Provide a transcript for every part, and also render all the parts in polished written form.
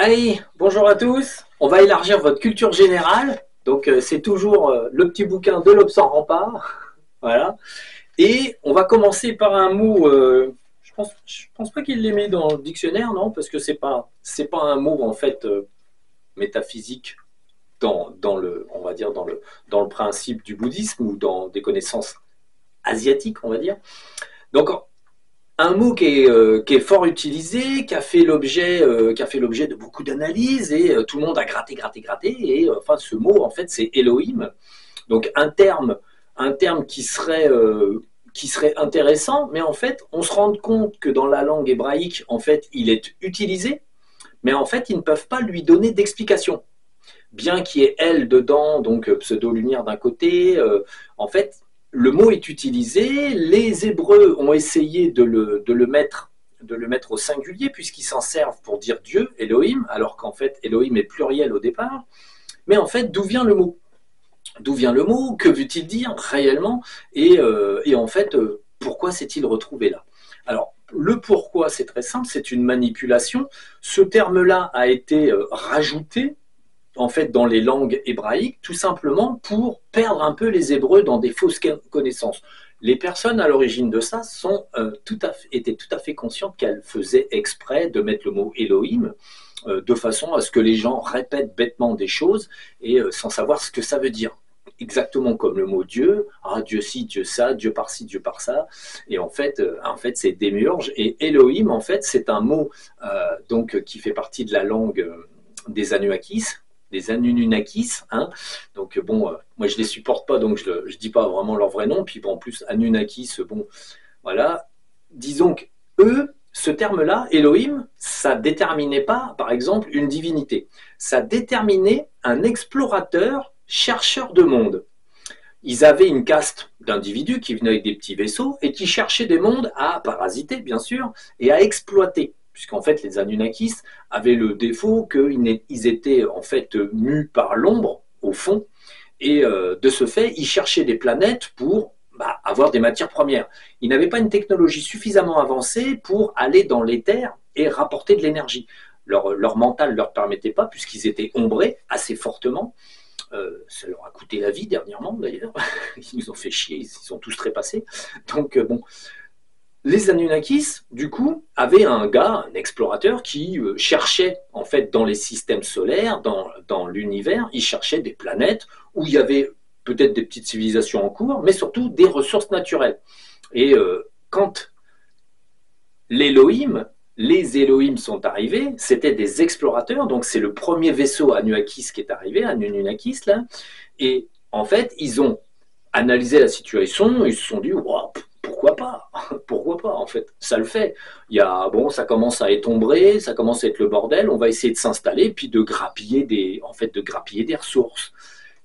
Allez, bonjour à tous. On va élargir votre culture générale. Donc, c'est toujours le petit bouquin de l'Obs en rempart. Voilà. Et on va commencer par un mot. Je pense pas qu'il l'ait mis dans le dictionnaire, non, parce que c'est pas un mot en fait métaphysique dans le, on va dire dans le principe du bouddhisme ou dans des connaissances asiatiques, on va dire. Donc, un mot qui est fort utilisé, qui a fait l'objet de beaucoup d'analyses et tout le monde a gratté, gratté, gratté. Et enfin, ce mot, en fait, c'est Elohim. Donc, un terme qui serait intéressant, mais en fait, on se rend compte que dans la langue hébraïque, en fait, il est utilisé, mais en fait, ils ne peuvent pas lui donner d'explication. Bien qu'il y ait elle dedans, donc pseudo-lumière d'un côté, en fait, le mot est utilisé, les Hébreux ont essayé de le mettre au singulier, puisqu'ils s'en servent pour dire Dieu, Elohim, alors qu'en fait, Elohim est pluriel au départ. Mais en fait, d'où vient le mot? D'où vient le mot? Que veut-il dire réellement? Et en fait, pourquoi s'est-il retrouvé là? Alors, le pourquoi, c'est très simple, c'est une manipulation. Ce terme-là a été rajouté en fait dans les langues hébraïques, tout simplement pour perdre un peu les Hébreux dans des fausses connaissances. Les personnes à l'origine de ça étaient tout à fait conscientes qu'elles faisaient exprès de mettre le mot Elohim, de façon à ce que les gens répètent bêtement des choses et sans savoir ce que ça veut dire. Exactement comme le mot Dieu, Dieu ci, Dieu ça, Dieu par-ci, Dieu par-ça, et en fait c'est démiurge. Et Elohim, en fait, c'est un mot donc qui fait partie de la langue des Anunnakis, hein. Donc bon, moi je les supporte pas, donc je dis pas vraiment leur vrai nom. Puis bon, en plus Anunnakis, bon, voilà. Disons que eux, ce terme-là, Elohim, ça déterminait pas, par exemple, une divinité. Ça déterminait un explorateur, chercheur de monde. Ils avaient une caste d'individus qui venaient avec des petits vaisseaux et qui cherchaient des mondes à parasiter, bien sûr, et à exploiter. Puisqu'en fait, les Anunnakis avaient le défaut qu'ils étaient en fait mus par l'ombre, au fond, et de ce fait, ils cherchaient des planètes pour avoir des matières premières. Ils n'avaient pas une technologie suffisamment avancée pour aller dans l'éther et rapporter de l'énergie. Leur mental ne leur permettait pas, puisqu'ils étaient ombrés assez fortement. Ça leur a coûté la vie dernièrement d'ailleurs. Ils nous ont fait chier, ils sont tous trépassés. Donc bon, les Anunnakis, du coup, avaient un gars, un explorateur, qui cherchait, en fait, dans les systèmes solaires, dans l'univers, il cherchait des planètes où il y avait peut-être des petites civilisations en cours, mais surtout des ressources naturelles. Et quand les Elohim sont arrivés, c'était des explorateurs, donc c'est le premier vaisseau Anunnakis qui est arrivé, Anunnakis, là, et en fait, ils ont analysé la situation, ils se sont dit, wow, pourquoi pas? Pourquoi pas, en fait? Ça le fait. Bon, ça commence à étombrer, ça commence à être le bordel, on va essayer de s'installer, puis de grappiller des ressources.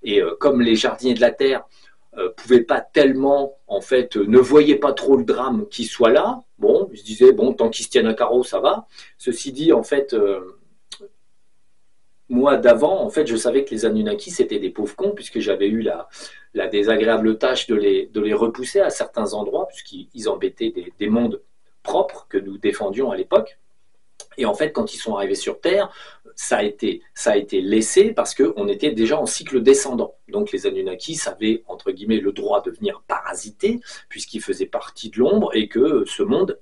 Et comme les jardiniers de la Terre pouvaient pas tellement, en fait, ne voyaient pas trop le drame qui soit là, bon, ils se disaient, bon, tant qu'ils se tiennent à carreau, ça va. Ceci dit, en fait, moi d'avant, en fait, je savais que les Anunnakis c'était des pauvres cons, puisque j'avais eu la désagréable tâche de les repousser à certains endroits, puisqu'ils embêtaient des mondes propres que nous défendions à l'époque. Et en fait, quand ils sont arrivés sur Terre, ça a été laissé parce qu'on était déjà en cycle descendant. Donc les Anunnakis avaient, entre guillemets, le droit de venir parasiter, puisqu'ils faisaient partie de l'ombre et que ce monde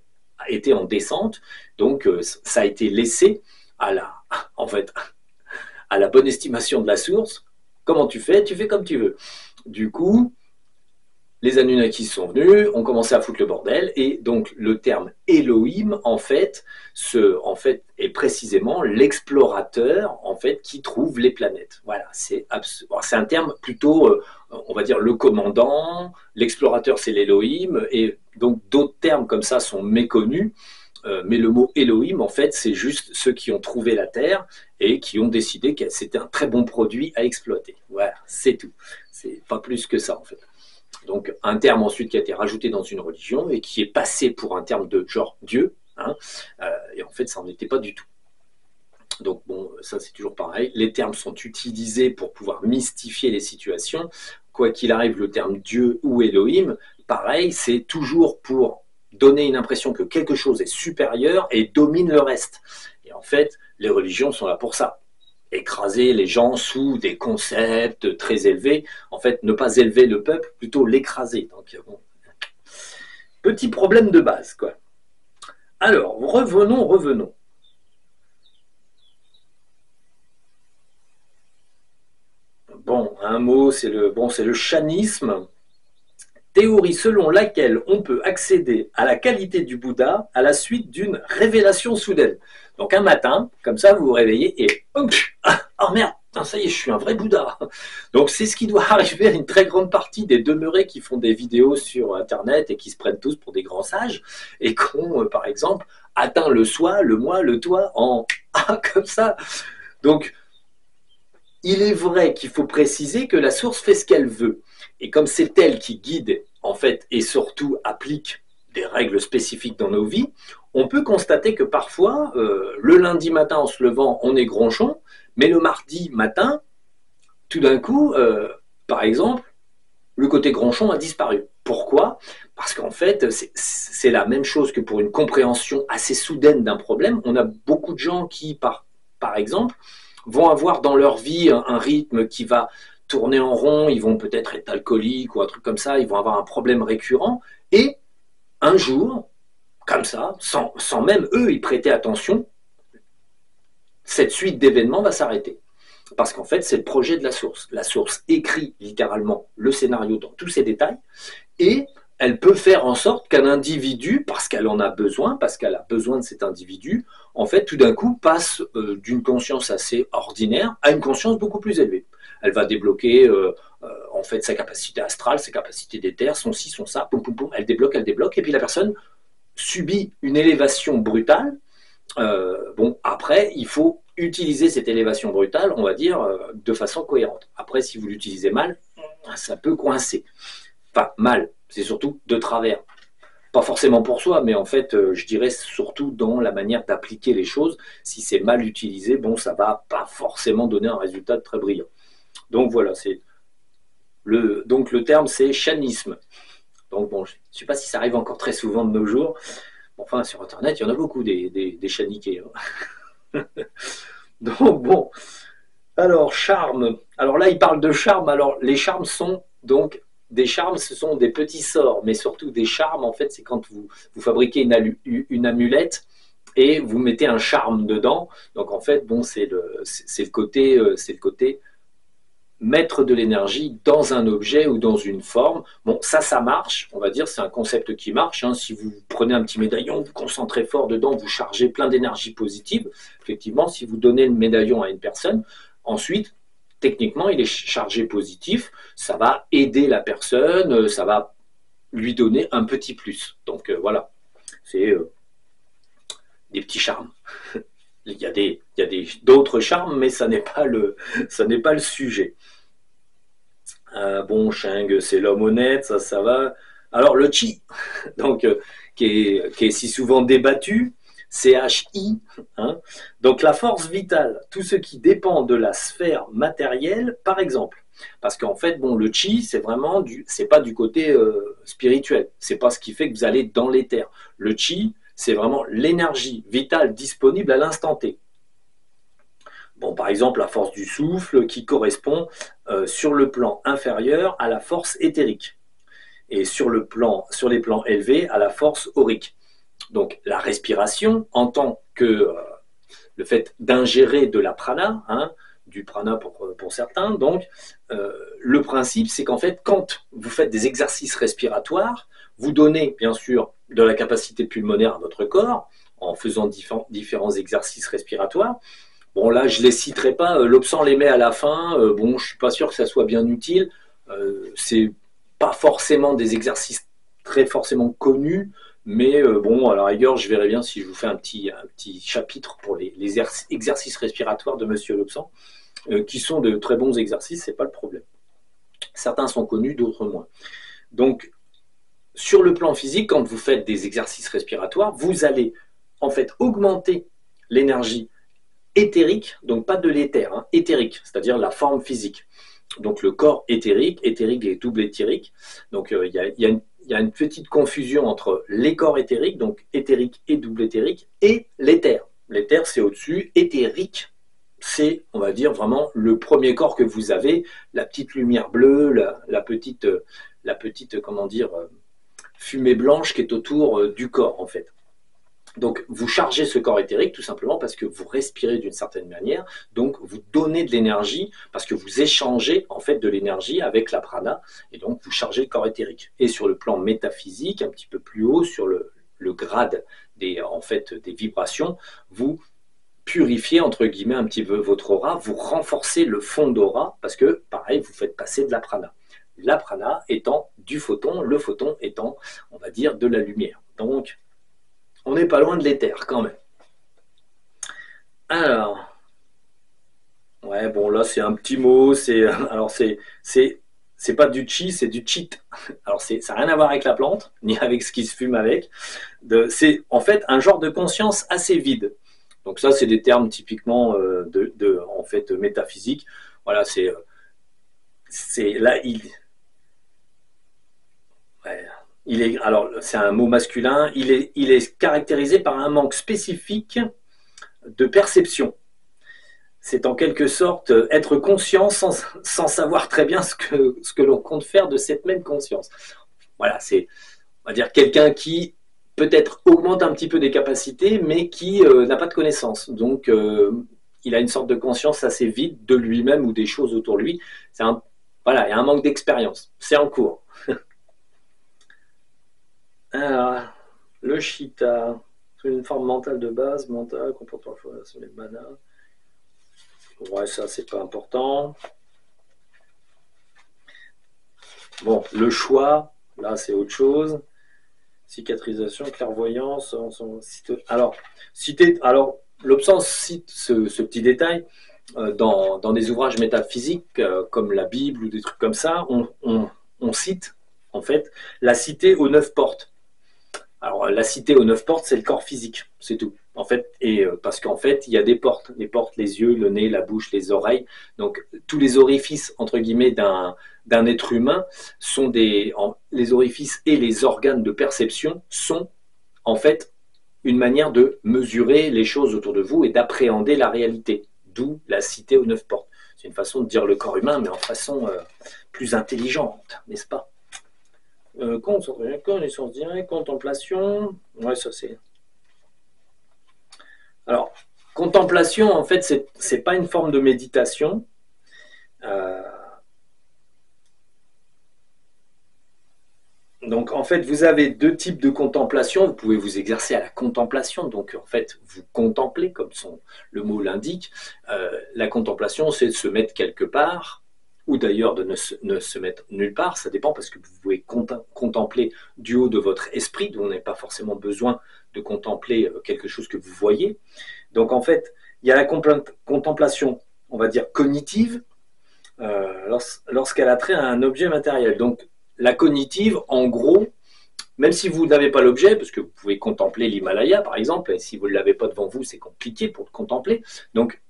était en descente. Donc ça a été laissé en fait, à la bonne estimation de la source. Comment tu fais? Tu fais comme tu veux. Du coup, les Anunnakis sont venus, ont commencé à foutre le bordel, et donc le terme Elohim, en fait, est précisément l'explorateur, en fait, qui trouve les planètes. Voilà, c'est un terme plutôt, on va dire, le commandant, l'explorateur, c'est l'Elohim, et donc d'autres termes comme ça sont méconnus, mais le mot Elohim, en fait, c'est juste ceux qui ont trouvé la Terre et qui ont décidé que c'était un très bon produit à exploiter. Voilà, c'est tout. C'est pas plus que ça, en fait. Donc un terme ensuite qui a été rajouté dans une religion et qui est passé pour un terme de genre Dieu, hein, et en fait ça n'en était pas du tout. Donc bon, ça c'est toujours pareil, les termes sont utilisés pour pouvoir mystifier les situations, quoi qu'il arrive, le terme Dieu ou Elohim, pareil, c'est toujours pour donner une impression que quelque chose est supérieur et domine le reste. Et en fait, Les religions sont là pour ça. Écraser les gens sous des concepts très élevés. En fait, ne pas élever le peuple, plutôt l'écraser. Donc, bon, petit problème de base, quoi. Alors, revenons. Bon, un mot, c'est le chanisme. Théorie selon laquelle on peut accéder à la qualité du Bouddha à la suite d'une révélation soudaine. Donc un matin, comme ça, vous vous réveillez et oh merde, ça y est, je suis un vrai Bouddha. Donc c'est ce qui doit arriver à une très grande partie des demeurés qui font des vidéos sur Internet et qui se prennent tous pour des grands sages et qui ont, par exemple, atteint le soi, le moi, le toi en comme ça. Donc il est vrai qu'il faut préciser que la source fait ce qu'elle veut. Et comme c'est elle qui guide, en fait, et surtout applique des règles spécifiques dans nos vies, on peut constater que parfois, le lundi matin en se levant, on est gronchon, mais le mardi matin, tout d'un coup, par exemple, le côté gronchon a disparu. Pourquoi? Parce qu'en fait, c'est la même chose que pour une compréhension assez soudaine d'un problème. On a beaucoup de gens qui, par exemple, vont avoir dans leur vie un rythme qui va tourner en rond, ils vont peut-être être alcooliques ou un truc comme ça, ils vont avoir un problème récurrent, et un jour, comme ça, sans même eux y prêter attention, cette suite d'événements va s'arrêter. Parce qu'en fait, c'est le projet de la source. La source écrit littéralement le scénario dans tous ses détails, et elle peut faire en sorte qu'un individu, parce qu'elle en a besoin, parce qu'elle a besoin de cet individu, en fait, tout d'un coup, passe d'une conscience assez ordinaire à une conscience beaucoup plus élevée. Elle va débloquer en fait sa capacité astrale, ses capacités d'éther, son ci, son ça, poum, poum, poum, elle débloque, et puis la personne subit une élévation brutale. Bon, après, il faut utiliser cette élévation brutale, on va dire, de façon cohérente. Après, si vous l'utilisez mal, ça peut coincer. Enfin, mal, c'est surtout de travers. Pas forcément pour soi, mais en fait, je dirais surtout dans la manière d'appliquer les choses. Si c'est mal utilisé, bon, ça va pas forcément donner un résultat très brillant. Donc voilà, donc le terme c'est chanisme. Donc bon, je ne sais pas si ça arrive encore très souvent de nos jours. Enfin, sur Internet, il y en a beaucoup des chaniqués. Hein. Donc bon, alors charme. Alors là, il parle de charme. Alors les charmes sont donc des charmes, ce sont des petits sorts, mais surtout des charmes. En fait, c'est quand vous fabriquez une amulette et vous mettez un charme dedans. Donc en fait, bon, c'est le côté mettre de l'énergie dans un objet ou dans une forme. Bon, ça marche, on va dire, c'est un concept qui marche. Hein. Si vous prenez un petit médaillon, vous concentrez fort dedans, vous chargez plein d'énergie positive. Effectivement, si vous donnez le médaillon à une personne, ensuite, techniquement, il est chargé positif. Ça va aider la personne, ça va lui donner un petit plus. Donc voilà, c'est des petits charmes. Il y a d'autres charmes, mais ça n'est pas le sujet. Bon, Sheng, c'est l'homme honnête, ça va. Alors le chi, donc qui est si souvent débattu, CHI, hein, donc la force vitale, tout ce qui dépend de la sphère matérielle, par exemple. Parce qu'en fait, bon, le chi, c'est pas du côté spirituel, c'est pas ce qui fait que vous allez dans l'éther. Le chi, c'est vraiment l'énergie vitale disponible à l'instant T. Bon, par exemple, la force du souffle qui correspond sur le plan inférieur à la force éthérique et sur les plans élevés à la force aurique. Donc la respiration en tant que le fait d'ingérer de la prana, hein, du prana pour certains, donc le principe c'est qu'en fait quand vous faites des exercices respiratoires, vous donnez bien sûr de la capacité pulmonaire à votre corps en faisant différents exercices respiratoires. Bon, là, je ne les citerai pas. L'Obsan les met à la fin. Bon, je ne suis pas sûr que ça soit bien utile. C'est pas forcément des exercices très forcément connus. Mais bon, à la rigueur, je verrai bien si je vous fais un petit chapitre pour les exercices respiratoires de Monsieur L'Obsan, qui sont de très bons exercices, ce n'est pas le problème. Certains sont connus, d'autres moins. Donc, sur le plan physique, quand vous faites des exercices respiratoires, vous allez en fait augmenter l'énergie éthérique, donc pas de l'éther, hein, éthérique, c'est-à-dire la forme physique. Donc le corps éthérique et double éthérique. Donc il y a une petite confusion entre les corps éthériques, donc éthérique et double éthérique, et l'éther. L'éther, c'est au-dessus. Éthérique, c'est, on va dire, vraiment le premier corps que vous avez, la petite lumière bleue, la petite comment dire, fumée blanche qui est autour du corps, en fait. Donc, vous chargez ce corps éthérique tout simplement parce que vous respirez d'une certaine manière, donc vous donnez de l'énergie parce que vous échangez en fait de l'énergie avec la prana, et donc vous chargez le corps éthérique. Et sur le plan métaphysique, un petit peu plus haut, sur le grade en fait, des vibrations, vous purifiez entre guillemets un petit peu votre aura, vous renforcez le fond d'aura parce que pareil, vous faites passer de la prana. La prana étant du photon, le photon étant, on va dire, de la lumière. Donc, on n'est pas loin de l'éther quand même. Alors, ouais, bon là c'est un petit mot, c'est pas du chi, c'est du cheat. Alors ça n'a rien à voir avec la plante, ni avec ce qui se fume avec. C'est en fait un genre de conscience assez vide. Donc ça c'est des termes typiquement en fait métaphysiques. Voilà, c'est là ouais, alors c'est un mot masculin. Il est caractérisé par un manque spécifique de perception. C'est en quelque sorte être conscient sans savoir très bien ce que l'on compte faire de cette même conscience. Voilà, c'est, on va dire, quelqu'un qui peut-être augmente un petit peu des capacités, mais qui n'a pas de connaissances. Donc, il a une sorte de conscience assez vide de lui-même ou des choses autour de lui. Voilà, il y a un manque d'expérience. C'est en cours. Alors, le Chitta, c'est une forme mentale de base, mentale, comportement sur les manas. Ouais, ça, c'est pas important. Bon, le choix, là, c'est autre chose. Cicatrisation, clairvoyance. Alors, l'Obsens cite ce petit détail dans des ouvrages métaphysiques comme la Bible ou des trucs comme ça. On cite, en fait, la cité aux 9 portes. Alors, la cité aux 9 portes, c'est le corps physique, c'est tout. En fait, et parce qu'en fait, il y a des portes. Les portes, les yeux, le nez, la bouche, les oreilles. Donc, tous les orifices, entre guillemets, d'un être humain sont les orifices et les organes de perception sont, en fait, une manière de mesurer les choses autour de vous et d'appréhender la réalité. D'où la cité aux 9 portes. C'est une façon de dire le corps humain, mais en façon plus intelligente, n'est-ce pas? Connaissance directe, contemplation. Ouais, ça c'est. Alors, contemplation, en fait, c'est pas une forme de méditation. Donc, en fait, vous avez deux types de contemplation. Vous pouvez vous exercer à la contemplation. Donc, en fait, vous contemplez, comme le mot l'indique. La contemplation, c'est de se mettre quelque part, ou d'ailleurs de ne se mettre nulle part. Ça dépend parce que vous pouvez contempler du haut de votre esprit, dont on n'a pas forcément besoin de contempler quelque chose que vous voyez. Donc, en fait, il y a la contemplation, on va dire, cognitive, lorsqu'elle a trait à un objet matériel. Donc, la cognitive, en gros, même si vous n'avez pas l'objet, parce que vous pouvez contempler l'Himalaya, par exemple, et si vous ne l'avez pas devant vous, c'est compliqué pour le contempler. Donc,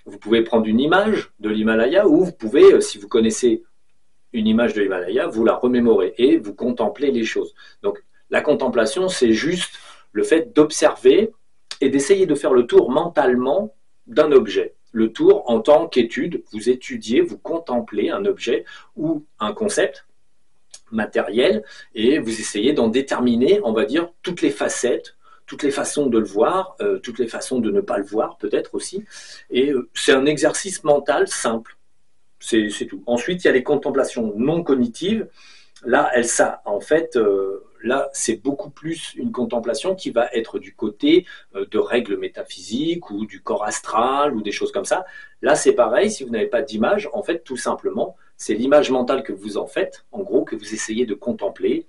vous pouvez prendre une image de l'Himalaya, ou vous pouvez, si vous connaissez une image de l'Himalaya, vous la remémorer et vous contemplez les choses. Donc, la contemplation, c'est juste le fait d'observer et d'essayer de faire le tour mentalement d'un objet. Le tour en tant qu'étude, vous étudiez, vous contemplez un objet ou un concept matériel et vous essayez d'en déterminer, on va dire, toutes les facettes, toutes les façons de le voir, toutes les façons de ne pas le voir peut-être aussi. Et c'est un exercice mental simple, c'est tout. Ensuite, il y a les contemplations non cognitives. Là, en fait, là, c'est beaucoup plus une contemplation qui va être du côté de règles métaphysiques ou du corps astral ou des choses comme ça. Là, c'est pareil, si vous n'avez pas d'image, en fait, tout simplement, c'est l'image mentale que vous en faites, en gros, que vous essayez de contempler.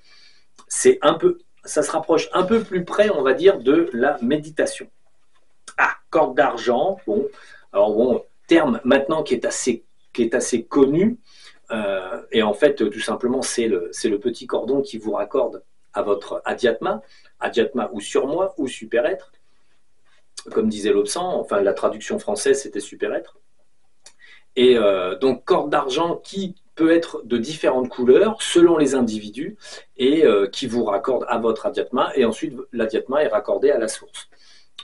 Ça se rapproche un peu plus près, on va dire, de la méditation. Ah, corde d'argent, bon, alors bon, terme maintenant qui est assez connu, et en fait, tout simplement, c'est le petit cordon qui vous raccorde à votre adhyatma ou surmoi ou super-être, comme disait Lobsang, enfin la traduction française c'était super-être. Et donc corde d'argent qui peut être de différentes couleurs selon les individus et qui vous raccorde à votre adhyatma et ensuite l'adhyatma est raccordé à la source.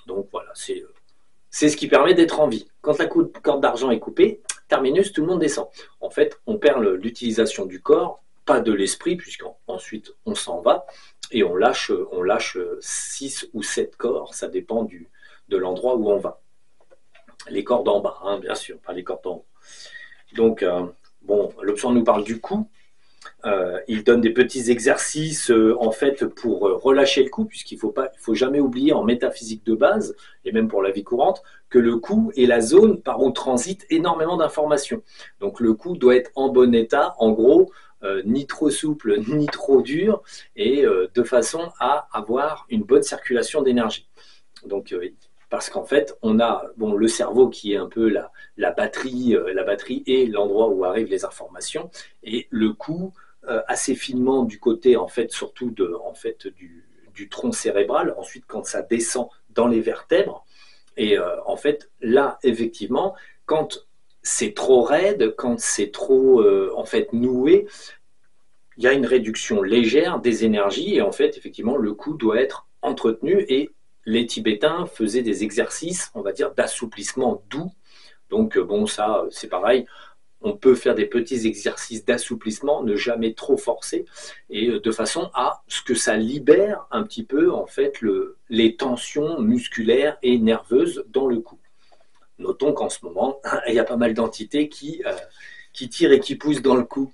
Donc voilà, c'est ce qui permet d'être en vie. Quand la corde d'argent est coupée, terminus, tout le monde descend. En fait, on perd l'utilisation du corps, pas de l'esprit, puisqu'ensuite on s'en va, et on lâche 6 ou 7 corps, ça dépend de l'endroit où on va. Les cordes en bas, hein, bien sûr, pas les cordes en haut. Donc, bon, l'option nous parle du cou. Il donne des petits exercices en fait pour relâcher le cou, puisqu'il faut jamais oublier en métaphysique de base, et même pour la vie courante, que le cou est la zone par où transite énormément d'informations. Donc le cou doit être en bon état, en gros, ni trop souple, ni trop dur, et de façon à avoir une bonne circulation d'énergie. Donc parce qu'en fait, on a le cerveau qui est un peu la batterie et l'endroit où arrivent les informations, et le cou assez finement du côté en fait surtout du tronc cérébral. Ensuite, quand ça descend dans les vertèbres, et en fait là effectivement, quand c'est trop raide, quand c'est trop en fait noué, il y a une réduction légère des énergies, et en fait effectivement le cou doit être entretenu, et les Tibétains faisaient des exercices, on va dire, d'assouplissement doux. Donc bon, ça c'est pareil, on peut faire des petits exercices d'assouplissement, ne jamais trop forcer, et de façon à ce que ça libère un petit peu en fait les tensions musculaires et nerveuses dans le cou. Notons qu'en ce moment, il y a pas mal d'entités qui tirent et qui poussent dans le cou,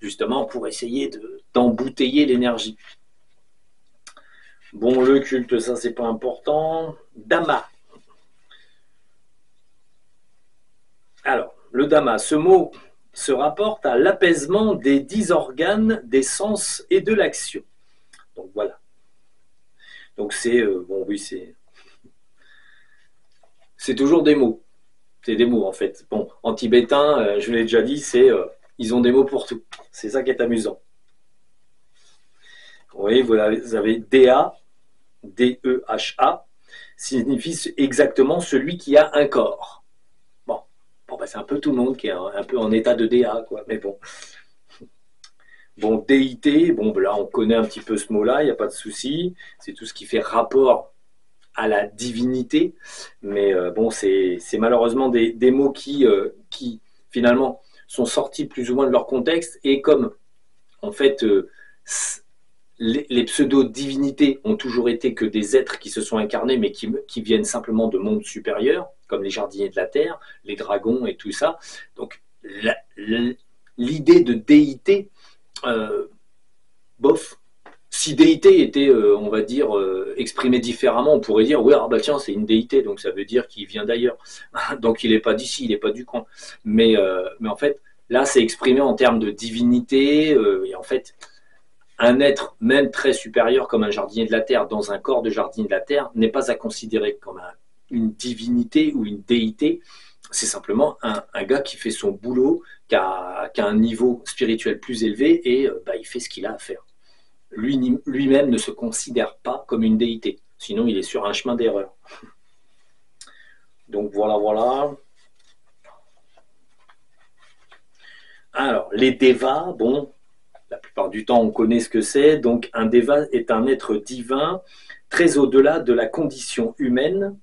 justement pour essayer d'embouteiller l'énergie. Bon, le culte, ça c'est pas important. Dhamma. Alors, le Dhamma, ce mot se rapporte à l'apaisement des 10 organes, des sens et de l'action. Donc voilà. Donc c'est c'est toujours des mots. C'est des mots en fait. Bon, en tibétain, je l'ai déjà dit, ils ont des mots pour tout. C'est ça qui est amusant. Vous voyez, vous avez DA, D-E-H-A, signifie exactement celui qui a un corps. Bon, c'est un peu tout le monde qui est un peu en état de DA, quoi. Mais bon. Bon, déité, là on connaît un petit peu ce mot-là, il n'y a pas de souci. C'est tout ce qui fait rapport à la divinité. Mais c'est malheureusement des mots qui finalement sont sortis plus ou moins de leur contexte. Et comme en fait les pseudo-divinités ont toujours été que des êtres qui se sont incarnés, mais qui viennent simplement de mondes supérieurs, comme les jardiniers de la Terre, les dragons et tout ça. Donc l'idée de déité, bof. Si déité était, on va dire, exprimée différemment, on pourrait dire, oui, tiens, c'est une déité, donc ça veut dire qu'il vient d'ailleurs. Donc il n'est pas d'ici, il n'est pas du coin. Mais en fait, là, c'est exprimé en termes de divinité, et en fait, un être même très supérieur comme un jardinier de la Terre dans un corps de jardinier de la Terre n'est pas à considérer comme une divinité ou une déité. C'est simplement un gars qui fait son boulot, qui a un niveau spirituel plus élevé, et il fait ce qu'il a à faire. Lui-même ne se considère pas comme une déité, sinon il est sur un chemin d'erreur. Donc voilà. Alors, les devas, la plupart du temps on connaît ce que c'est. Donc un deva est un être divin, très au-delà de la condition humaine.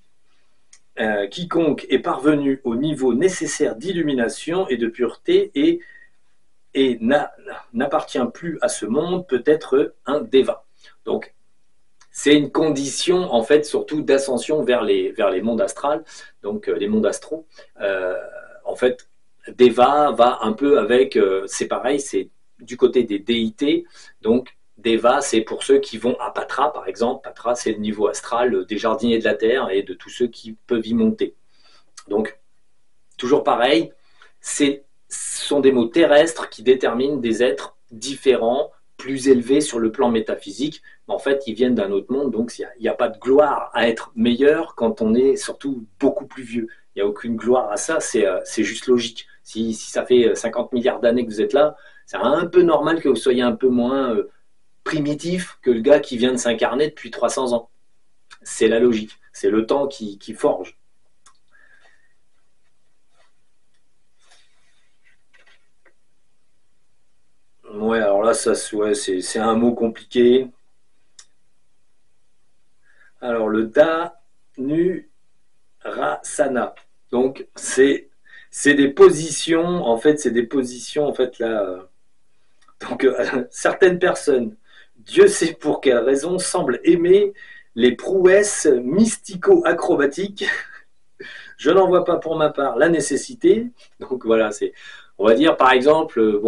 Quiconque est parvenu au niveau nécessaire d'illumination et de pureté et n'appartient plus à ce monde peut être un deva. Donc, c'est une condition, en fait, surtout d'ascension vers les mondes astrales, donc les mondes astraux. En fait, deva va un peu avec, c'est pareil, c'est du côté des déités. Donc, deva, c'est pour ceux qui vont à Patra, par exemple. Patra, c'est le niveau astral des jardiniers de la Terre et de tous ceux qui peuvent y monter. Donc, toujours pareil, ce sont des mots terrestres qui déterminent des êtres différents, plus élevés sur le plan métaphysique. Mais en fait, ils viennent d'un autre monde, donc il n'y a pas de gloire à être meilleur quand on est surtout beaucoup plus vieux. Il n'y a aucune gloire à ça, c'est juste logique. Si ça fait 50 milliards d'années que vous êtes là, c'est un peu normal que vous soyez un peu moins primitif que le gars qui vient de s'incarner depuis 300 ans. C'est la logique, c'est le temps qui forge. Ouais, alors là, c'est un mot compliqué. Alors, le Da, Dhanurasana. Donc, c'est des positions, en fait, là. Donc, certaines personnes, Dieu sait pour quelle raison, semblent aimer les prouesses mystico-acrobatiques. Je n'en vois pas pour ma part la nécessité. Donc voilà, on va dire par exemple,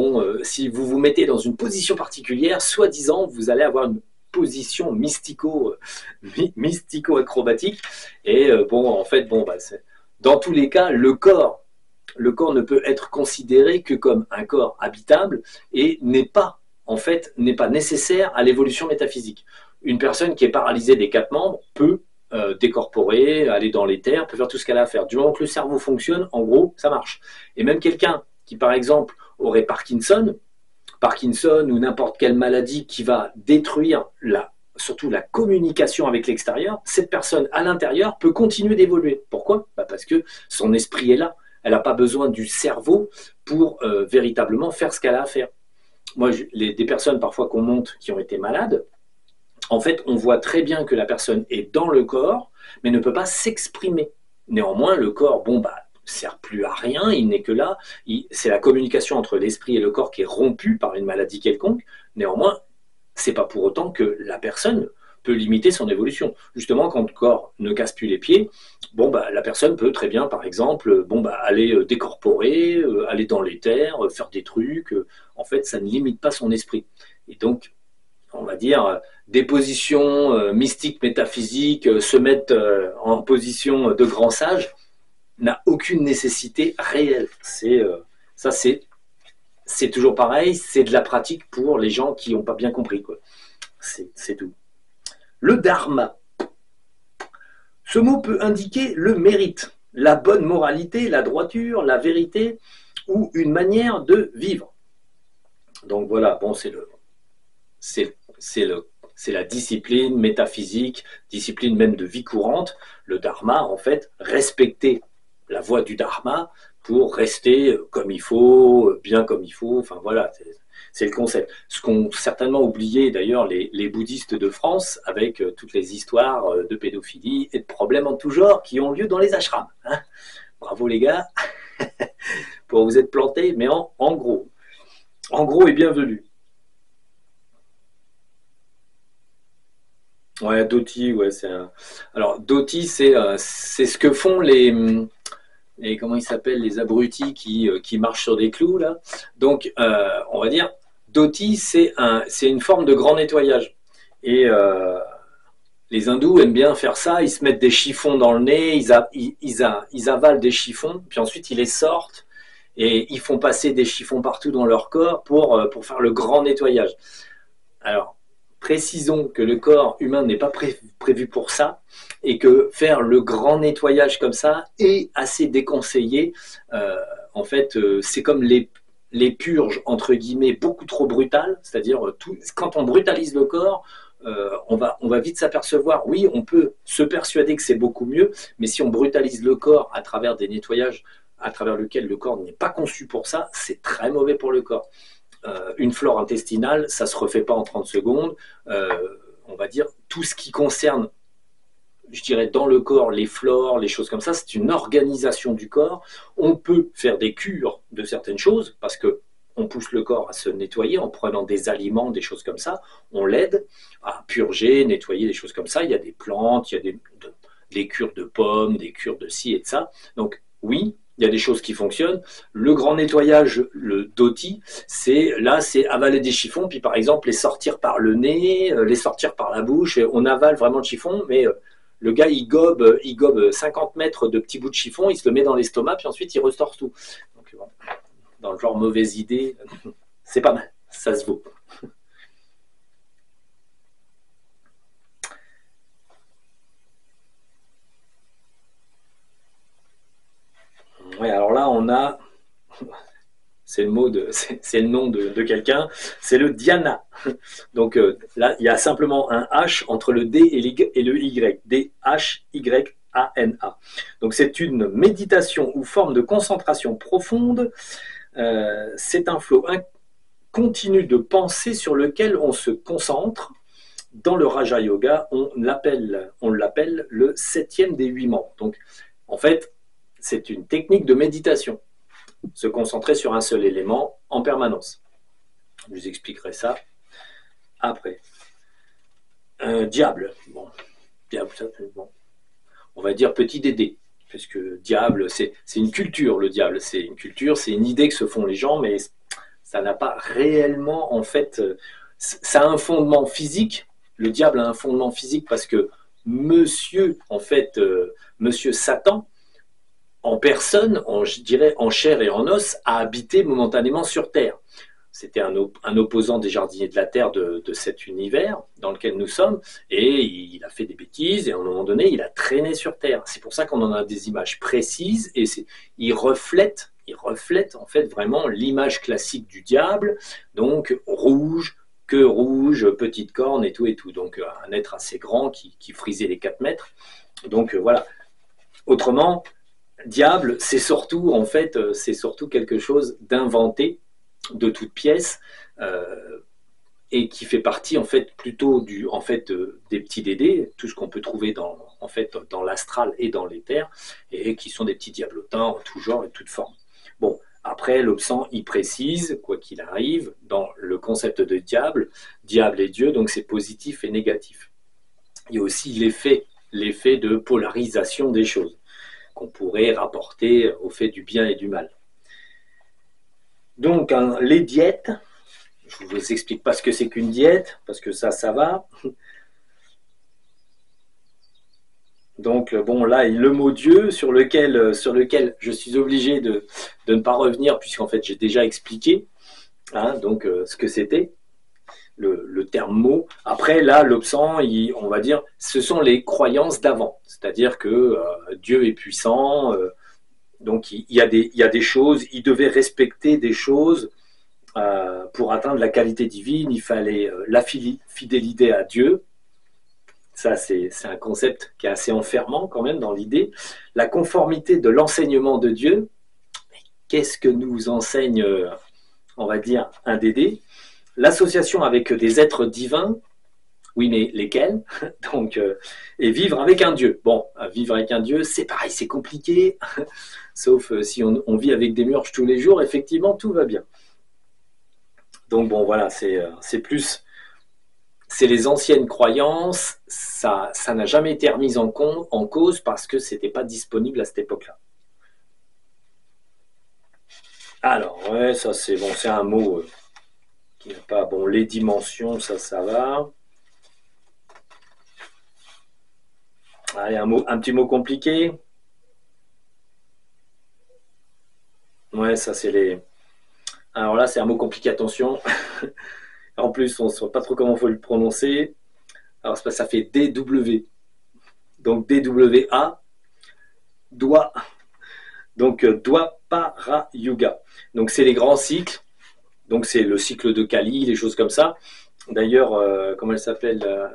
si vous vous mettez dans une position particulière, soi-disant, vous allez avoir une position mystico-acrobatique. Et en fait, dans tous les cas, le corps ne peut être considéré que comme un corps habitable et n'est pas nécessaire à l'évolution métaphysique. Une personne qui est paralysée des 4 membres peut décorporer, aller dans l'éther, peut faire tout ce qu'elle a à faire. Du moment que le cerveau fonctionne, en gros, ça marche. Et même quelqu'un qui, par exemple, aurait Parkinson ou n'importe quelle maladie qui va détruire surtout la communication avec l'extérieur, cette personne à l'intérieur peut continuer d'évoluer. Pourquoi ? Parce que son esprit est là. Elle n'a pas besoin du cerveau pour véritablement faire ce qu'elle a à faire. Moi, des personnes parfois qu'on monte qui ont été malades, en fait, on voit très bien que la personne est dans le corps, mais ne peut pas s'exprimer. Néanmoins, le corps, sert plus à rien, il n'est que là. C'est la communication entre l'esprit et le corps qui est rompue par une maladie quelconque. Néanmoins, c'est pas pour autant que la personne peut limiter son évolution. Justement, quand le corps ne casse plus les pieds, la personne peut très bien, par exemple, aller décorporer, aller dans l'éther, faire des trucs. En fait, ça ne limite pas son esprit. Et donc, on va dire, des positions mystiques, métaphysiques, se mettre en position de grand sage, n'a aucune nécessité réelle. C'est toujours pareil, c'est de la pratique pour les gens qui n'ont pas bien compris, quoi. C'est tout. Le dharma. Ce mot peut indiquer le mérite, la bonne moralité, la droiture, la vérité ou une manière de vivre. Donc voilà, c'est la discipline métaphysique, discipline même de vie courante. Le dharma, en fait, respecter la voie du dharma pour rester comme il faut, bien comme il faut. Enfin voilà, c'est le concept. Ce qu'ont certainement oublié d'ailleurs les bouddhistes de France avec toutes les histoires de pédophilie et de problèmes en tout genre qui ont lieu dans les ashrams. Hein. Bravo les gars, pour vous être plantés, mais en gros et bienvenue. Ouais, Dhoti, ouais, alors Dhoti, c'est ce que font comment ils s'appellent, les abrutis qui marchent sur des clous là. Donc, on va dire, Dhoti, c'est une forme de grand nettoyage. Et les hindous aiment bien faire ça. Ils se mettent des chiffons dans le nez, ils avalent des chiffons, puis ensuite ils les sortent et ils font passer des chiffons partout dans leur corps pour faire le grand nettoyage. Alors, précisons que le corps humain n'est pas prévu pour ça et que faire le grand nettoyage comme ça est assez déconseillé. En fait, c'est comme les purges, entre guillemets, beaucoup trop brutales. C'est-à-dire, quand on brutalise le corps, on va vite s'apercevoir, oui, on peut se persuader que c'est beaucoup mieux, mais si on brutalise le corps à travers des nettoyages à travers lequel le corps n'est pas conçu pour ça, c'est très mauvais pour le corps. Une flore intestinale, ça ne se refait pas en 30 secondes. On va dire tout ce qui concerne, je dirais, dans le corps, les flores, les choses comme ça, c'est une organisation du corps. On peut faire des cures de certaines choses parce que on pousse le corps à se nettoyer en prenant des aliments, des choses comme ça. On l'aide à purger, nettoyer, des choses comme ça. Il y a des plantes, il y a des cures de pommes, des cures de ci et de ça. Donc oui, il y a des choses qui fonctionnent. Le grand nettoyage, le dhoti, c'est avaler des chiffons, puis par exemple les sortir par le nez, les sortir par la bouche. On avale vraiment le chiffon, mais le gars, il gobe 50 mètres de petits bouts de chiffon, il se le met dans l'estomac, puis ensuite il restaure tout. Donc, bon, dans le genre mauvaise idée, c'est pas mal, ça se vaut. Ouais, alors là, on a, c'est le nom de quelqu'un, c'est le dhyana. Donc là, il y a simplement un H entre le D et le Y. D-H-Y-A-N-A. Donc c'est une méditation ou forme de concentration profonde. C'est un flot continu de pensée sur lequel on se concentre dans le Raja Yoga, on l'appelle le septième des 8 membres. Donc, en fait, c'est une technique de méditation, se concentrer sur un seul élément en permanence. Je vous expliquerai ça après. Diable, bon, diable, ça, bon, on va dire petit Dédé, puisque diable, c'est une culture, le diable, c'est une culture, c'est une idée que se font les gens, mais ça n'a pas réellement, en fait, ça a un fondement physique. Le diable a un fondement physique parce que monsieur, en fait, monsieur Satan, en personne, je dirais en chair et en os, a habité momentanément sur Terre. C'était un opposant des jardiniers de la Terre de cet univers dans lequel nous sommes, et il a fait des bêtises, et à un moment donné, il a traîné sur Terre. C'est pour ça qu'on en a des images précises, et il reflète en fait vraiment l'image classique du diable, donc rouge, queue rouge, petite corne et tout. Donc un être assez grand qui frisait les 4 mètres. Donc voilà. Autrement, diable, c'est surtout en fait, c'est surtout quelque chose d'inventé de toute pièce, et qui fait partie en fait plutôt des petits Dédés, tout ce qu'on peut trouver dans l'astral et dans l'éther, et qui sont des petits diablotins en tout genre et toutes formes. Bon, après Lobsang y précise, quoi qu'il arrive, dans le concept de diable et Dieu, donc c'est positif et négatif. Il y a aussi l'effet de polarisation des choses qu'on pourrait rapporter au fait du bien et du mal. Donc, les diètes, je ne vous explique pas ce que c'est qu'une diète, parce que ça va. Donc, bon, là, le mot Dieu, sur lequel je suis obligé de ne pas revenir, puisqu'en fait, j'ai déjà expliqué donc, ce que c'était, le terme mot. Après, là, Lobsang, on va dire, ce sont les croyances d'avant. C'est-à-dire que Dieu est puissant, donc il y a des choses, il devait respecter des choses. Pour atteindre la qualité divine, il fallait la fidélité à Dieu. Ça, c'est un concept qui est assez enfermant quand même dans l'idée. La conformité de l'enseignement de Dieu. Qu'est-ce que nous enseigne, on va dire, un Dédé? L'association avec des êtres divins. Oui, mais lesquels? Donc, et vivre avec un Dieu. Bon, vivre avec un Dieu, c'est pareil, c'est compliqué. Sauf si on vit avec des murges tous les jours, effectivement, tout va bien. Donc bon, voilà, c'est les anciennes croyances, ça n'a jamais été remis en cause parce que c'était pas disponible à cette époque-là. Alors, ouais, ça c'est bon, c'est un mot qui n'est pas bon. Les dimensions, ça va. Allez, un petit mot compliqué. Ouais, ça c'est les. Alors là, c'est un mot compliqué, attention. En plus, on ne sait pas trop comment il faut le prononcer. Alors, ça fait DW. Donc DWA, doit. Donc Dwapara Yuga. Donc c'est les grands cycles. Donc c'est le cycle de Kali, les choses comme ça. D'ailleurs, comment elle s'appelle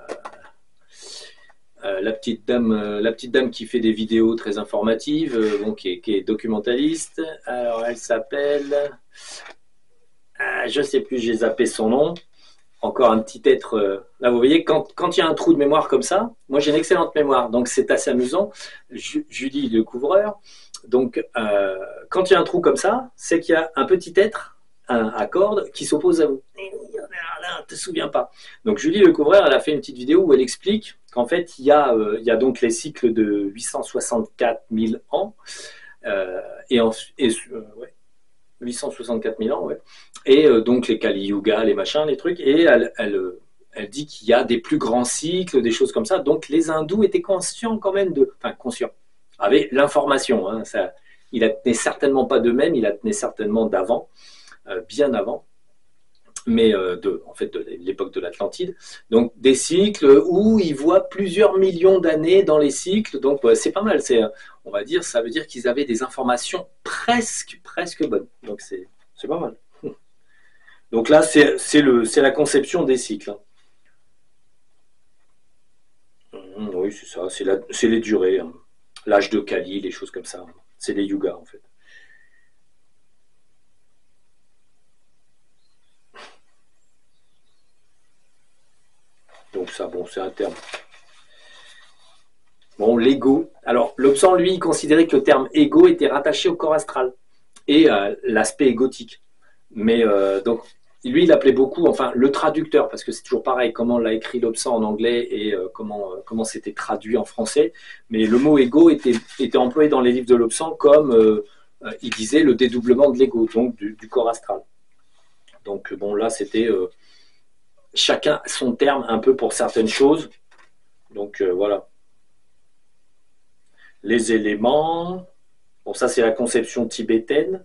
la petite dame qui fait des vidéos très informatives, qui est documentaliste. Alors elle s'appelle, je sais plus, j'ai zappé son nom. Encore un petit être. Là, vous voyez, quand il y a un trou de mémoire comme ça, moi j'ai une excellente mémoire, donc c'est assez amusant. Julie le couvreur. Donc, quand il y a un trou comme ça, c'est qu'il y a un petit être, à cordes, qui s'oppose à vous. Là, ne te souviens pas. Donc, Julie le couvreur, elle a fait une petite vidéo où elle explique qu'en fait, il y a donc les cycles de 864 000 ans, ouais, 864 000 ans, ouais. Et donc les Kali Yuga, les machins, les trucs, et elle dit qu'il y a des plus grands cycles, des choses comme ça. Donc les hindous étaient conscients quand même conscients, avaient l'information. Il la tenait certainement pas d'eux-mêmes, il la tenait certainement d'avant, bien avant, mais de l'époque de l'Atlantide. Donc des cycles où ils voient plusieurs millions d'années dans les cycles. Donc c'est pas mal. On va dire, ça veut dire qu'ils avaient des informations presque bonnes. Donc c'est pas mal. Donc là, c'est la conception des cycles. Oui, c'est ça. C'est les durées. L'âge de Kali, les choses comme ça. C'est les yugas, en fait. Donc ça, bon, c'est un terme. Bon, l'ego. Alors, Lobsang, lui, il considérait que le terme ego était rattaché au corps astral et l'aspect égotique. Mais donc, lui, il appelait beaucoup, enfin, le traducteur, parce que c'est toujours pareil, comment l'a écrit Lobsang en anglais et comment c'était traduit en français. Mais le mot ego était employé dans les livres de Lobsang comme, il disait, le dédoublement de l'ego, donc du corps astral. Donc, bon, là, c'était chacun son terme un peu pour certaines choses. Donc, voilà. Les éléments, bon, ça, c'est la conception tibétaine.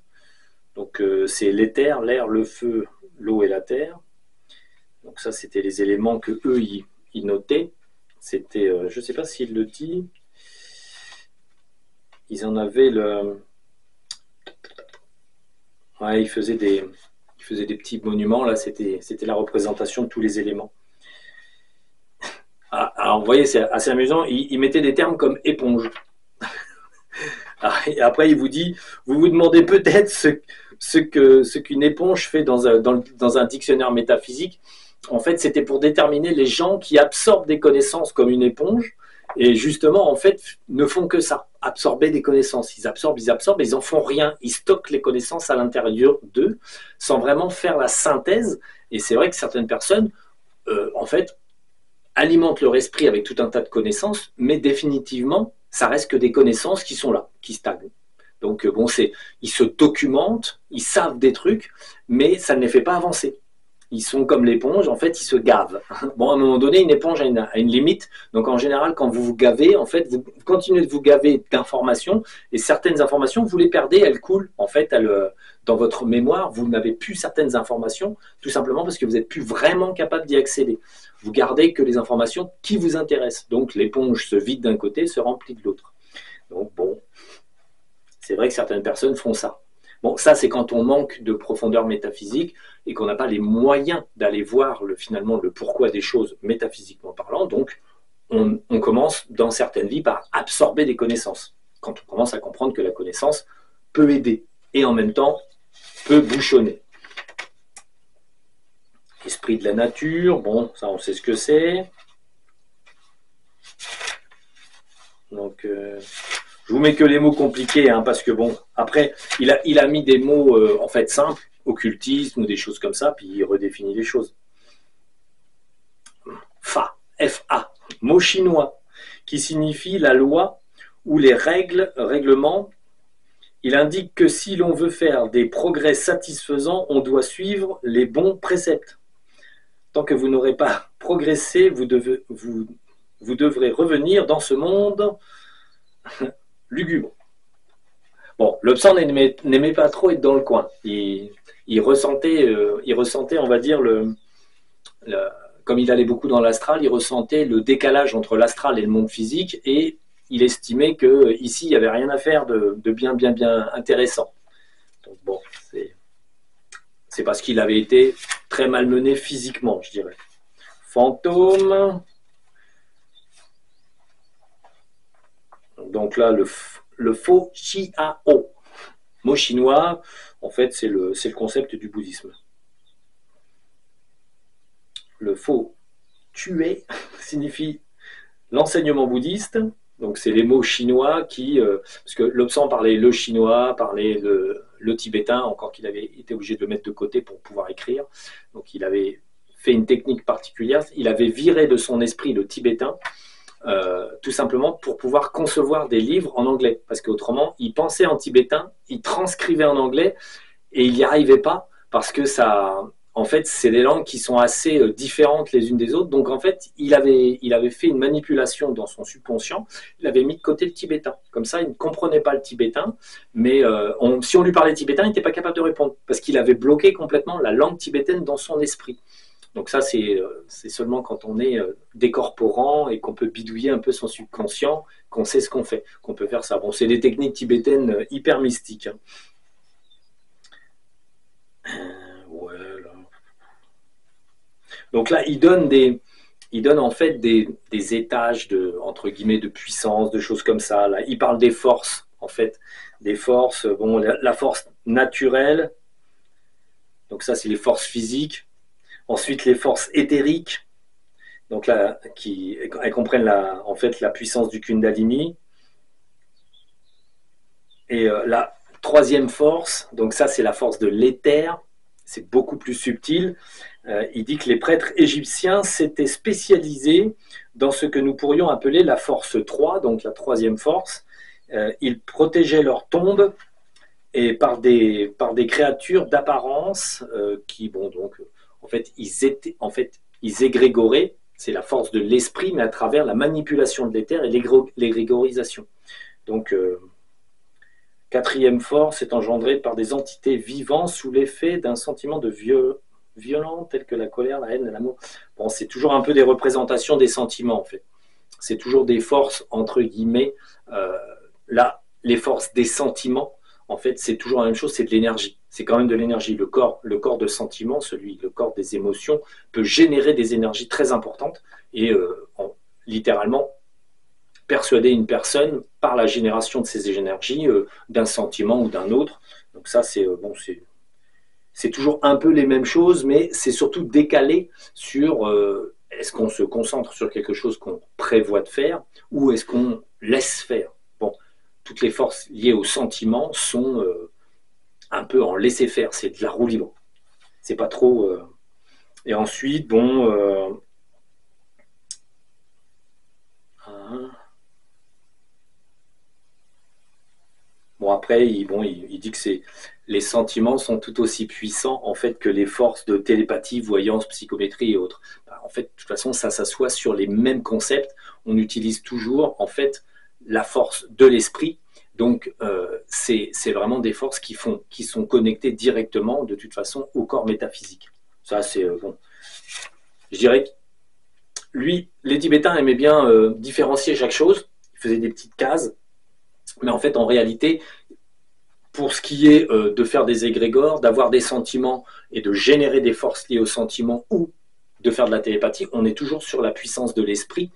Donc, c'est l'éther, l'air, le feu, l'eau et la terre. Donc, ça, c'était les éléments que eux ils notaient. C'était, je ne sais pas s'il le dit, ils en avaient le. Ouais, ils faisaient des petits monuments. Là, c'était la représentation de tous les éléments. Ah, alors, vous voyez, c'est assez amusant. Ils mettaient des termes comme éponge. Et après, il vous dit, vous vous demandez peut-être ce qu'une éponge fait dans un dictionnaire métaphysique. En fait, c'était pour déterminer les gens qui absorbent des connaissances comme une éponge et justement, en fait, ne font que ça, absorber des connaissances. Ils absorbent, et ils en font rien. Ils stockent les connaissances à l'intérieur d'eux sans vraiment faire la synthèse. Et c'est vrai que certaines personnes, en fait, alimentent leur esprit avec tout un tas de connaissances, mais définitivement, ça reste que des connaissances qui sont là, qui stagnent. Donc, bon, ils se documentent, ils savent des trucs, mais ça ne les fait pas avancer. Ils sont comme l'éponge, en fait, ils se gavent. Bon, à un moment donné, une éponge a une limite. Donc, en général, quand vous vous gavez, en fait, vous continuez de vous gaver d'informations et certaines informations, vous les perdez, elles coulent. En fait, dans votre mémoire, vous n'avez plus certaines informations, tout simplement parce que vous n'êtes plus vraiment capable d'y accéder. Vous gardez que les informations qui vous intéressent. Donc, l'éponge se vide d'un côté, se remplit de l'autre. Donc, bon, c'est vrai que certaines personnes font ça. Bon, ça, c'est quand on manque de profondeur métaphysique et qu'on n'a pas les moyens d'aller voir finalement le pourquoi des choses métaphysiquement parlant. Donc, on commence dans certaines vies par absorber des connaissances. Quand on commence à comprendre que la connaissance peut aider et en même temps peut bouchonner. Esprit de la nature, bon, ça on sait ce que c'est. Donc, je vous mets que les mots compliqués, hein, parce que bon, après, il a mis des mots en fait simples, occultisme ou des choses comme ça, puis il redéfinit les choses. Fa, F-A, mot chinois, qui signifie la loi ou les règlements. Il indique que si l'on veut faire des progrès satisfaisants, on doit suivre les bons préceptes. Tant que vous n'aurez pas progressé, vous devrez revenir dans ce monde lugubre. Bon, Lobsang n'aimait pas trop être dans le coin. Il ressentait, on va dire, comme il allait beaucoup dans l'astral, il ressentait le décalage entre l'astral et le monde physique et il estimait qu'ici, il n'y avait rien à faire de bien intéressant. Donc bon, c'est parce qu'il avait été très malmené physiquement, je dirais. Fantôme. Donc là, le faux Chiao, mot chinois, en fait, c'est le concept du bouddhisme. Le faux tuer signifie l'enseignement bouddhiste. Donc, c'est les mots chinois parce que Lobsang parlait le chinois, parlait le tibétain, encore qu'il avait été obligé de le mettre de côté pour pouvoir écrire. Donc, il avait fait une technique particulière. Il avait viré de son esprit le tibétain, tout simplement pour pouvoir concevoir des livres en anglais. Parce qu'autrement, il pensait en tibétain, il transcrivait en anglais et il n'y arrivait pas parce que en fait, c'est des langues qui sont assez différentes les unes des autres. Donc, en fait, il avait fait une manipulation dans son subconscient. Il avait mis de côté le tibétain. Comme ça, il ne comprenait pas le tibétain. Mais si on lui parlait tibétain, il n'était pas capable de répondre. Parce qu'il avait bloqué complètement la langue tibétaine dans son esprit. Donc ça, c'est seulement quand on est décorporant et qu'on peut bidouiller un peu son subconscient, qu'on sait ce qu'on fait, qu'on peut faire ça. Bon, c'est des techniques tibétaines hyper mystiques. Donc là, il donne en fait des étages entre guillemets de puissance, de choses comme ça. Là, il parle des forces, en fait, des forces. Bon, la force naturelle. Donc ça, c'est les forces physiques. Ensuite, les forces éthériques. donc là, elles comprennent en fait la puissance du Kundalini. Et la troisième force, donc ça c'est la force de l'éther, c'est beaucoup plus subtil. Il dit que les prêtres égyptiens s'étaient spécialisés dans ce que nous pourrions appeler la force 3, donc la troisième force. Ils protégeaient leurs tombes et par des créatures d'apparence qui, bon, donc, en fait, ils égrégoraient, c'est la force de l'esprit, mais à travers la manipulation de l'éther et l'égrégorisation. Donc, quatrième force est engendrée par des entités vivantes sous l'effet d'un sentiment de violent tel que la colère, la haine, l'amour. Bon, c'est toujours un peu des représentations des sentiments, en fait. C'est toujours des forces, entre guillemets. Là, les forces des sentiments, en fait, c'est toujours la même chose, c'est de l'énergie. C'est quand même de l'énergie. Le corps de sentiment, le corps des émotions, peut générer des énergies très importantes et littéralement persuader une personne par la génération de ces énergies d'un sentiment ou d'un autre. Donc ça, c'est toujours un peu les mêmes choses, mais c'est surtout décalé sur est-ce qu'on se concentre sur quelque chose qu'on prévoit de faire ou est-ce qu'on laisse faire. Bon, toutes les forces liées au sentiment sont un peu en laisser-faire, c'est de la roue libre. C'est pas trop... Et ensuite, bon... Bon, après, il dit que les sentiments sont tout aussi puissants en fait que les forces de télépathie, voyance, psychométrie et autres. En fait, de toute façon, ça s'assoit sur les mêmes concepts. On utilise toujours en fait la force de l'esprit. Donc, c'est vraiment des forces qui sont connectées directement, de toute façon, au corps métaphysique. Ça, c'est bon. Je dirais que lui, les Tibétains aimaient bien différencier chaque chose. Ils faisaient des petites cases. Mais en fait, en réalité, pour ce qui est de faire des égrégores, d'avoir des sentiments et de générer des forces liées aux sentiments ou de faire de la télépathie, on est toujours sur la puissance de l'esprit.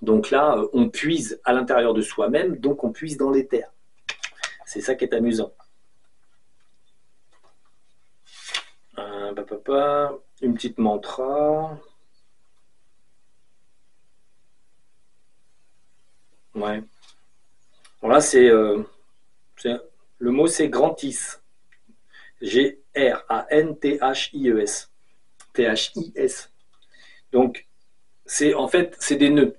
Donc là, on puise à l'intérieur de soi-même, donc on puise dans l'éther. C'est ça qui est amusant. Une petite mantra. Ouais. Bon, là, le mot, c'est Granthis. G-R-A-N-T-H-I-E-S. T-H-I-S. Donc, en fait, c'est des nœuds.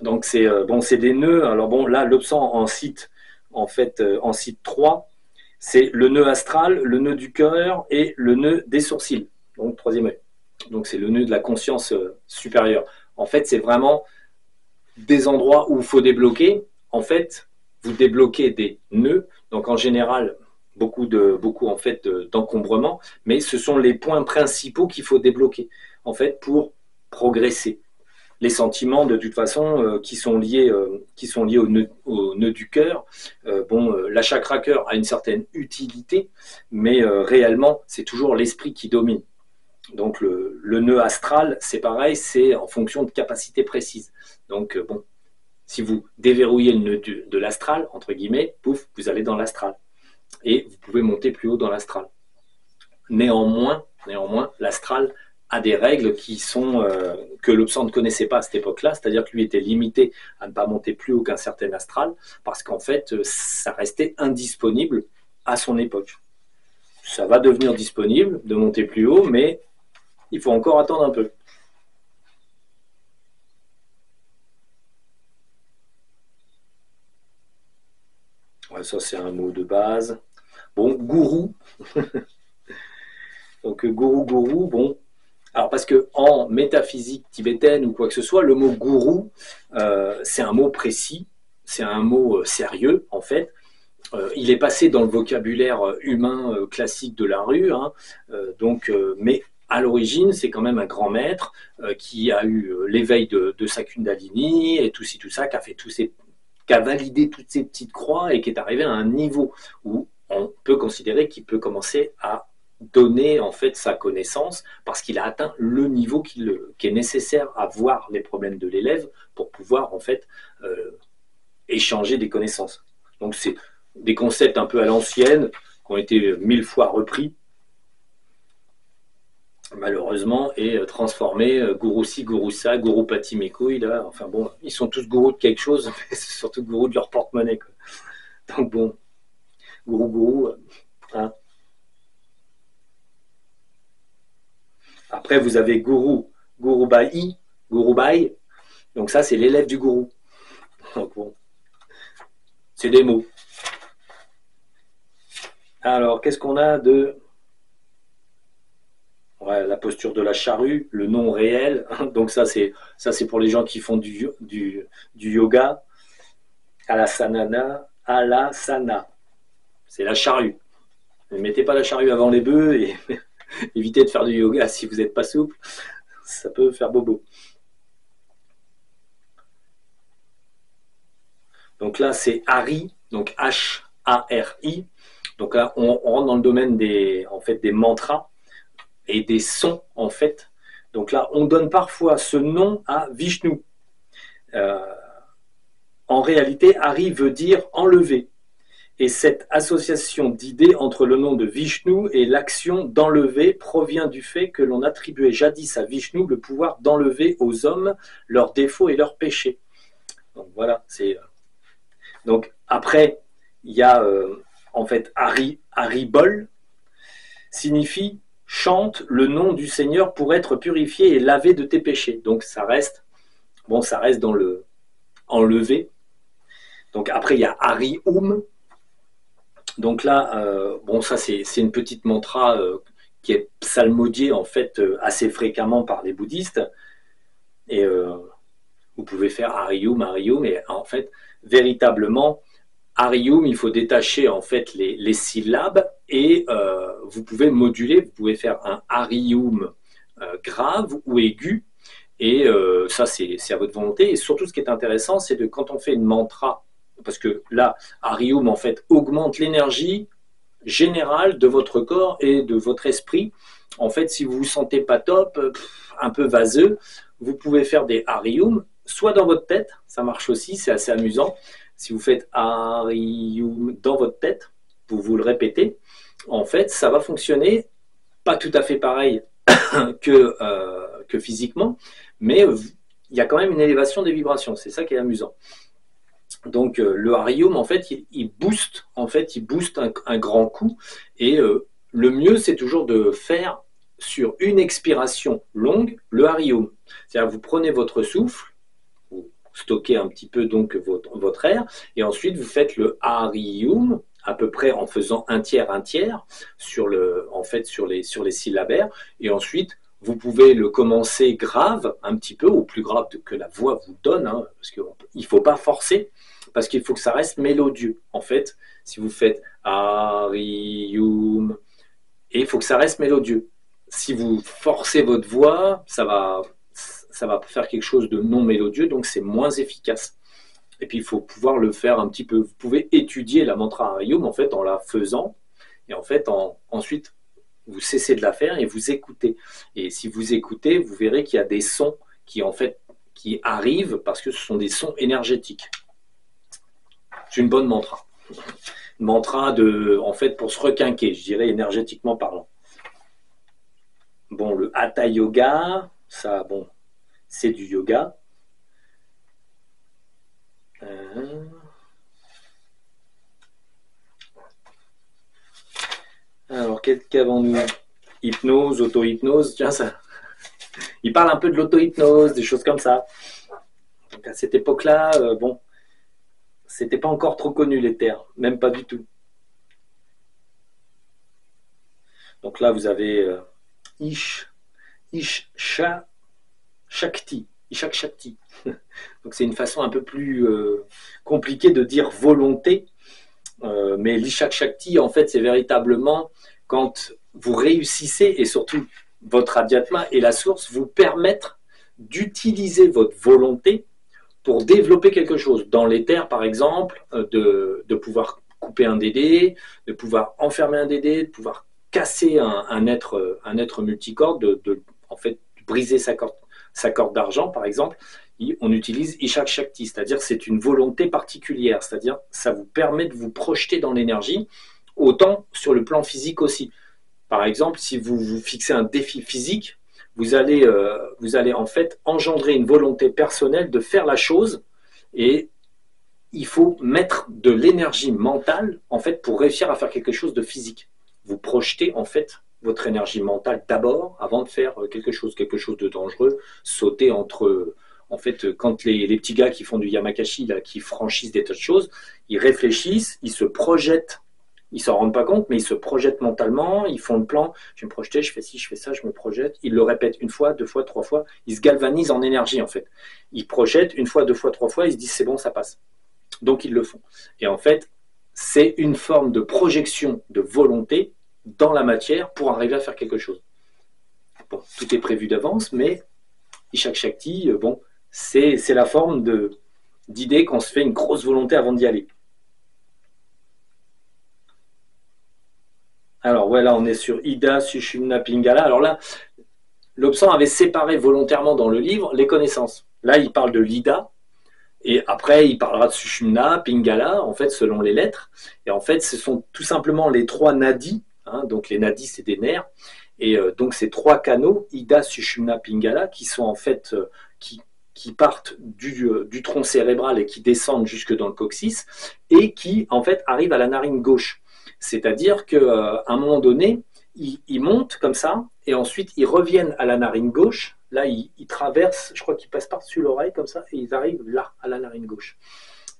Donc, c'est des nœuds. Alors, bon, là, l'Obsan en cite 3. C'est le nœud astral, le nœud du cœur et le nœud des sourcils. Donc, troisième œil. Donc, c'est le nœud de la conscience supérieure. En fait, c'est vraiment des endroits où il faut débloquer. En fait, vous débloquez des nœuds. Donc, en général, beaucoup en fait d'encombrement, mais ce sont les points principaux qu'il faut débloquer en fait pour progresser. Les sentiments, de toute façon, qui sont liés au nœud du cœur. La chakra cœur a une certaine utilité, mais réellement, c'est toujours l'esprit qui domine. Donc, le nœud astral, c'est pareil, c'est en fonction de capacités précises. Donc, si vous déverrouillez le nœud de l'astral, entre guillemets, pouf, vous allez dans l'astral. Et vous pouvez monter plus haut dans l'astral. Néanmoins, l'astral a des règles que l'Obsan ne connaissait pas à cette époque-là, c'est-à-dire que lui était limité à ne pas monter plus haut qu'un certain astral, parce qu'en fait, ça restait indisponible à son époque. Ça va devenir disponible de monter plus haut, mais il faut encore attendre un peu. Ouais, ça, c'est un mot de base. Bon, gourou. Donc, gourou, bon. Alors, parce que en métaphysique tibétaine ou quoi que ce soit, le mot gourou, c'est un mot précis, c'est un mot sérieux, en fait. Il est passé dans le vocabulaire humain classique de la rue, hein, mais à l'origine, c'est quand même un grand maître qui a eu l'éveil de sa Kundalini et tout ci, tout ça, qui a validé toutes ces petites croix et qui est arrivé à un niveau où on peut considérer qu'il peut commencer à donner en fait sa connaissance parce qu'il a atteint le niveau qui est nécessaire à voir les problèmes de l'élève pour pouvoir en fait échanger des connaissances. Donc c'est des concepts un peu à l'ancienne qui ont été 1000 fois repris. malheureusement, est transformé, gourou ci, gourou ça, gourou pâti mes couilles, là, enfin bon, ils sont tous gourous de quelque chose, mais c'est surtout gourous de leur porte-monnaie, quoi. Donc bon, gourou, hein. Après, vous avez gourou, gourou baï, donc ça, c'est l'élève du gourou. Donc bon, c'est des mots. Alors, qu'est-ce qu'on a de... Ouais, la posture de la charrue, le nom réel. Donc ça, c'est pour les gens qui font du yoga. Alasana. C'est la charrue. Ne mettez pas la charrue avant les bœufs et évitez de faire du yoga si vous n'êtes pas souple. Ça peut faire bobo. Donc là, c'est Hari, donc H-A-R-I. Donc là, on rentre dans le domaine en fait, des mantras et des sons, en fait. Donc là, on donne parfois ce nom à Vishnu. En réalité, Hari veut dire enlever. Et cette association d'idées entre le nom de Vishnu et l'action d'enlever provient du fait que l'on attribuait jadis à Vishnu le pouvoir d'enlever aux hommes leurs défauts et leurs péchés. Donc voilà, c'est... Donc après, il y a en fait Haribol, signifie chante le nom du Seigneur pour être purifié et lavé de tes péchés. Donc ça reste dans le enlever. Donc après, il y a Hari-Oum. Donc là, bon, ça c'est une petite mantra qui est psalmodiée en fait assez fréquemment par les bouddhistes. Et vous pouvez faire Hari-Oum, et en fait, véritablement, Hari-Oum, il faut détacher en fait les syllabes et vous pouvez moduler, vous pouvez faire un Hari-Oum grave ou aigu. Et ça, c'est à votre volonté. Et surtout, ce qui est intéressant, c'est de quand on fait une mantra, parce que là, Hari-Oum, en fait, augmente l'énergie générale de votre corps et de votre esprit. En fait, si vous vous sentez pas top, un peu vaseux, vous pouvez faire des Hari-Oum, soit dans votre tête, ça marche aussi, c'est assez amusant. Si vous faites Hari-Oum dans votre tête, vous le répétez, en fait, ça va fonctionner pas tout à fait pareil que physiquement, mais il y a quand même une élévation des vibrations, c'est ça qui est amusant. Donc le Hari-Oum, en fait, il booste un grand coup, et le mieux, c'est toujours de faire sur une expiration longue le Hari-Oum. C'est-à-dire vous prenez votre souffle, vous stockez un petit peu donc votre air, et ensuite vous faites le Hari-Oum à peu près en faisant un tiers sur les syllabaires, et ensuite vous pouvez le commencer grave un petit peu, ou plus grave que la voix vous donne, hein, parce qu'il ne faut pas forcer, parce qu'il faut que ça reste mélodieux. En fait, si vous faites Hari-Oum, et il faut que ça reste mélodieux. Si vous forcez votre voix, ça va faire quelque chose de non mélodieux, donc c'est moins efficace. Et puis il faut pouvoir le faire un petit peu. Vous pouvez étudier la mantra Hari-Oum en fait en la faisant, et en fait ensuite vous cessez de la faire et vous écoutez. Et si vous écoutez, vous verrez qu'il y a des sons qui arrivent parce que ce sont des sons énergétiques. C'est une bonne mantra. Une mantra en fait pour se requinquer, je dirais énergétiquement parlant. Bon, le Hatha Yoga, ça, bon, c'est du yoga. Alors, qu'avons-nous? Hypnose, auto-hypnose, tiens, ça. Il parle un peu de l'auto-hypnose, des choses comme ça. Donc, à cette époque-là, bon, c'était pas encore trop connu les termes, même pas du tout. Donc là, vous avez Shakti. Donc c'est une façon un peu plus compliquée de dire volonté. Mais l'Ishak Shakti, en fait, c'est véritablement quand vous réussissez, et surtout votre Adhyatma et la source vous permettent d'utiliser votre volonté pour développer quelque chose. Dans l'éther, par exemple, de pouvoir couper un dédé, de pouvoir enfermer un dédé, de pouvoir casser un être multicorde, en fait, briser sa corde d'argent, par exemple. On utilise Ishak Shakti, c'est-à-dire c'est une volonté particulière, c'est-à-dire ça vous permet de vous projeter dans l'énergie, autant sur le plan physique aussi. Par exemple, si vous vous fixez un défi physique, vous allez en fait engendrer une volonté personnelle de faire la chose et il faut mettre de l'énergie mentale en fait pour réussir à faire quelque chose de physique. Vous projetez en fait votre énergie mentale d'abord avant de faire quelque chose de dangereux, sauter entre en fait quand les petits gars qui font du yamakasi là, qui franchissent des tas de choses, ils réfléchissent, ils se projettent. Ils s'en rendent pas compte, mais ils se projettent mentalement, ils font le plan, je vais me projeter, je fais ci, je fais ça, je me projette. Ils le répètent une fois, deux fois, trois fois, ils se galvanisent en énergie en fait. Ils projettent une fois, deux fois, trois fois, ils se disent c'est bon, ça passe. Donc ils le font. Et en fait, c'est une forme de projection de volonté dans la matière pour arriver à faire quelque chose. Bon, tout est prévu d'avance, mais Ishak Shakti, bon, c'est la forme d'idée qu'on se fait une grosse volonté avant d'y aller. Alors voilà, on est sur Ida, Sushumna, Pingala. Alors là, Lobsang avait séparé volontairement dans le livre les connaissances. Là, il parle de l'Ida, et après, il parlera de Sushumna, Pingala, en fait, selon les lettres. Et en fait, ce sont tout simplement les trois nadis. Hein, donc les nadis, c'est des nerfs. Et donc ces trois canaux, Ida, Sushumna, Pingala, qui sont en fait, qui partent du tronc cérébral et qui descendent jusque dans le coccyx, et qui en fait arrivent à la narine gauche. C'est-à-dire qu'à un moment donné, ils montent comme ça, et ensuite ils reviennent à la narine gauche. Là, ils traversent, je crois qu'ils passent par-dessus l'oreille comme ça, et ils arrivent là, à la narine gauche.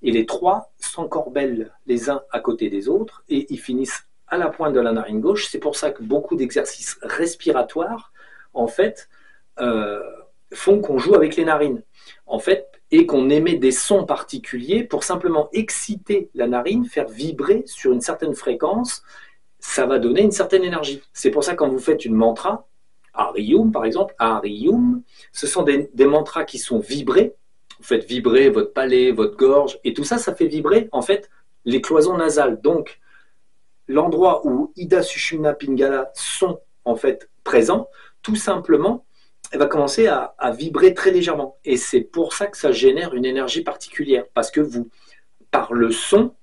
Et les trois s'encorbellent les uns à côté des autres, et ils finissent à la pointe de la narine gauche. C'est pour ça que beaucoup d'exercices respiratoires, en fait, font qu'on joue avec les narines. En fait, et qu'on émet des sons particuliers pour simplement exciter la narine, faire vibrer sur une certaine fréquence, ça va donner une certaine énergie. C'est pour ça que quand vous faites une mantra, Arium par exemple, Arium, ce sont des mantras qui sont vibrés. Vous faites vibrer votre palais, votre gorge, et tout ça, ça fait vibrer en fait les cloisons nasales. Donc, l'endroit où Ida, Sushumna, Pingala sont en fait présents, tout simplement, elle va commencer à vibrer très légèrement. Et c'est pour ça que ça génère une énergie particulière. Parce que vous, par le son,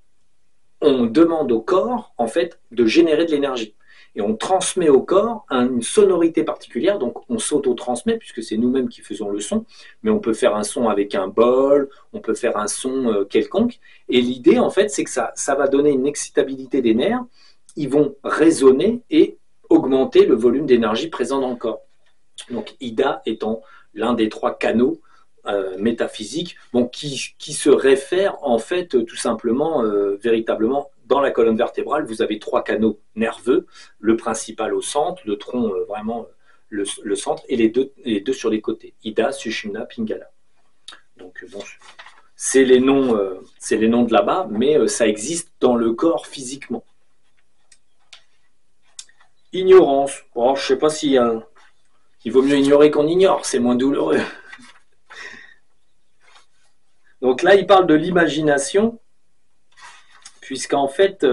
on demande au corps, en fait, de générer de l'énergie. Et on transmet au corps une sonorité particulière. Donc, on s'auto-transmet, puisque c'est nous-mêmes qui faisons le son. Mais on peut faire un son avec un bol, on peut faire un son quelconque. Et l'idée, en fait, c'est que ça va donner une excitabilité des nerfs. Ils vont résonner et augmenter le volume d'énergie présent dans le corps. Donc Ida étant l'un des trois canaux métaphysiques, bon, qui se réfère en fait tout simplement, véritablement, dans la colonne vertébrale, vous avez trois canaux nerveux, le principal au centre, le tronc vraiment le centre, et les deux sur les côtés, Ida, Sushumna, Pingala. Donc bon, c'est les noms de là-bas, mais ça existe dans le corps physiquement. Ignorance. Bon, je ne sais pas s'il y a il vaut mieux ignorer qu'on ignore, c'est moins douloureux. Donc là, il parle de l'imagination, puisqu'en fait,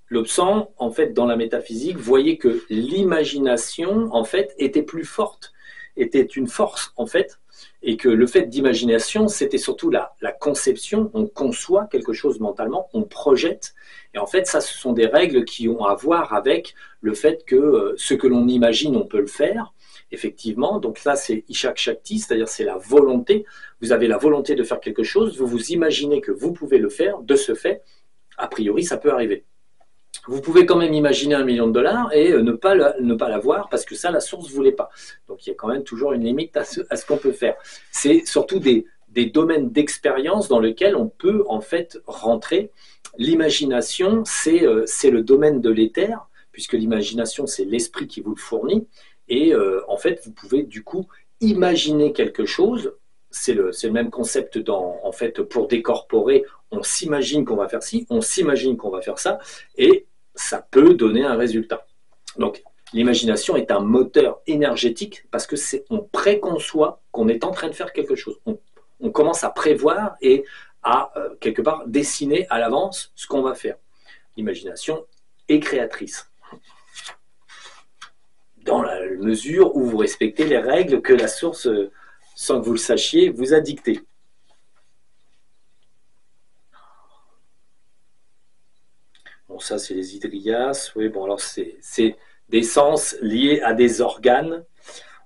Lobsang, en fait, dans la métaphysique, voyait que l'imagination, en fait, était plus forte, était une force, en fait, et que le fait d'imagination, c'était surtout la conception, on conçoit quelque chose mentalement, on projette, et en fait, ça, ce sont des règles qui ont à voir avec le fait que ce que l'on imagine, on peut le faire, effectivement. Donc là, c'est Ishak Shakti, c'est-à-dire c'est la volonté. Vous avez la volonté de faire quelque chose, vous vous imaginez que vous pouvez le faire, de ce fait, a priori, ça peut arriver. Vous pouvez quand même imaginer $1 million et ne pas l'avoir parce que ça, la source ne voulait pas. Donc il y a quand même toujours une limite à ce qu'on peut faire. C'est surtout des domaines d'expérience dans lesquels on peut en fait rentrer. L'imagination, c'est le domaine de l'éther, puisque l'imagination, c'est l'esprit qui vous le fournit. Et en fait, vous pouvez du coup imaginer quelque chose. C'est le même concept en fait, pour décorporer. On s'imagine qu'on va faire ci, on s'imagine qu'on va faire ça, et ça peut donner un résultat. Donc, l'imagination est un moteur énergétique parce que on préconçoit qu'on est en train de faire quelque chose. On commence à prévoir et à, quelque part, dessiner à l'avance ce qu'on va faire. L'imagination est créatrice. Dans la mesure où vous respectez les règles que la source, sans que vous le sachiez, vous a dictées. Bon, ça, c'est les hydrias. Oui, bon, alors c'est des sens liés à des organes.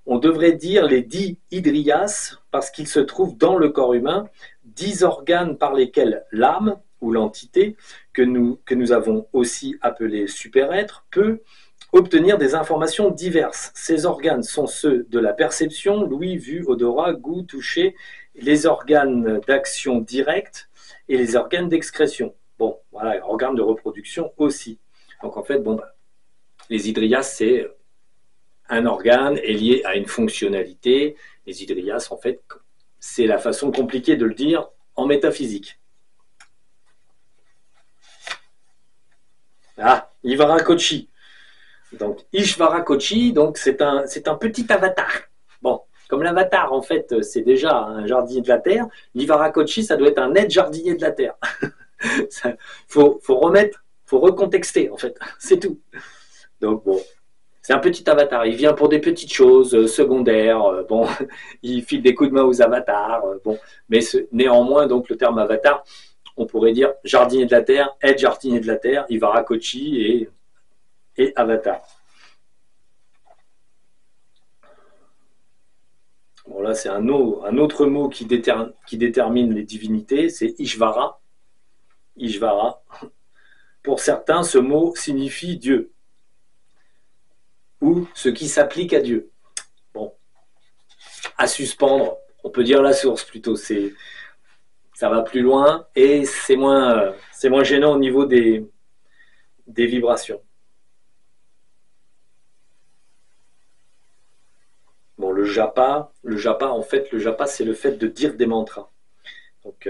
On devrait dire les 10 hydrias parce qu'il se trouve dans le corps humain 10 organes par lesquels l'âme ou l'entité que nous avons aussi appelée super-être peut obtenir des informations diverses. Ces organes sont ceux de la perception, l'ouïe, vue, odorat, goût, toucher, les organes d'action directe et les organes d'excrétion. Bon, voilà, organes de reproduction aussi. Donc en fait, bon, les hydrias, c'est un organe est lié à une fonctionnalité. Les hydrias, en fait, c'est la façon compliquée de le dire en métaphysique. Ah, Ivara Kochi. Donc, Ishvara Kochi, donc c'est un petit avatar. Bon, comme l'avatar, en fait, c'est déjà un jardinier de la Terre, l'Ivara Kochi, ça doit être un aide jardinier de la Terre. Il faut remettre, faut recontexter, en fait. C'est tout. Donc, bon, c'est un petit avatar. Il vient pour des petites choses secondaires. Bon, il file des coups de main aux avatars. Bon, mais néanmoins, donc le terme avatar, on pourrait dire jardinier de la Terre, aide jardinier de la Terre, Ivara Kochi et avatar. Bon, là, c'est un autre mot qui détermine les divinités, c'est Ishvara. Ishvara. Pour certains, ce mot signifie Dieu ou ce qui s'applique à Dieu. Bon, à suspendre, on peut dire la source plutôt. Ça va plus loin et c'est moins gênant au niveau des vibrations. Bon, le japa, en fait, le japa, c'est le fait de dire des mantras. Donc,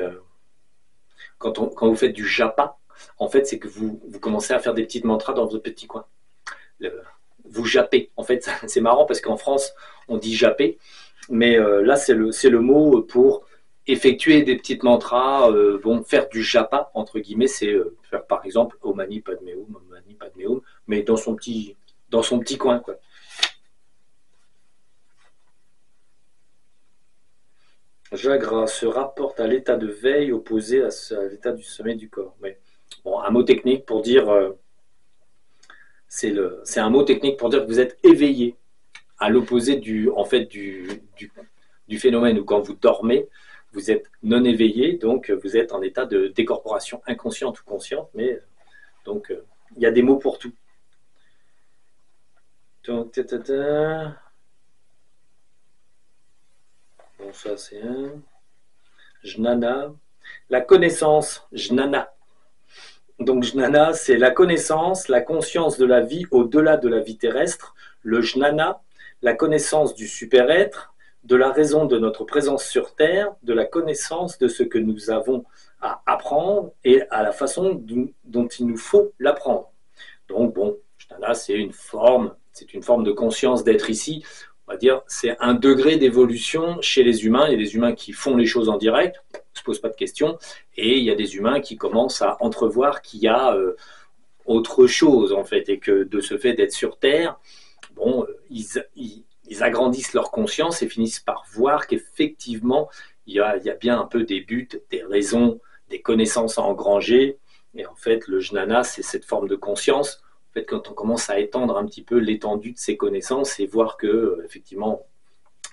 quand vous faites du japa, en fait, c'est que vous commencez à faire des petites mantras dans votre petit coin. Vous jappez. En fait, c'est marrant parce qu'en France, on dit japper, mais là, c'est le mot pour effectuer des petites mantras, faire du japa, entre guillemets, c'est faire par exemple Om Mani Padme Hum, mais dans son petit coin, quoi. Jagra se rapporte à l'état de veille opposé à l'état du sommeil du corps. Mais, bon, un mot technique pour dire, c'est un mot technique pour dire que vous êtes éveillé, à l'opposé du phénomène où quand vous dormez, vous êtes non éveillé, donc vous êtes en état de décorporation inconsciente ou consciente, mais donc il y a des mots pour tout. Donc, bon, ça c'est un. Jnana. La connaissance, jnana. Donc jnana, c'est la connaissance, la conscience de la vie au-delà de la vie terrestre. Le jnana, la connaissance du super-être, de la raison de notre présence sur Terre, de la connaissance de ce que nous avons à apprendre et à la façon dont il nous faut l'apprendre. Donc bon, jnana, c'est une forme de conscience d'être ici. On va dire, c'est un degré d'évolution chez les humains. Il y a des humains qui font les choses en direct, ne se posent pas de questions, et il y a des humains qui commencent à entrevoir qu'il y a autre chose, en fait, et que de ce fait d'être sur Terre, bon, ils agrandissent leur conscience et finissent par voir qu'effectivement, il y a bien un peu des buts, des raisons, des connaissances à engranger, et en fait, le jnana, c'est cette forme de conscience. En fait, quand on commence à étendre un petit peu l'étendue de ses connaissances et voir que, effectivement,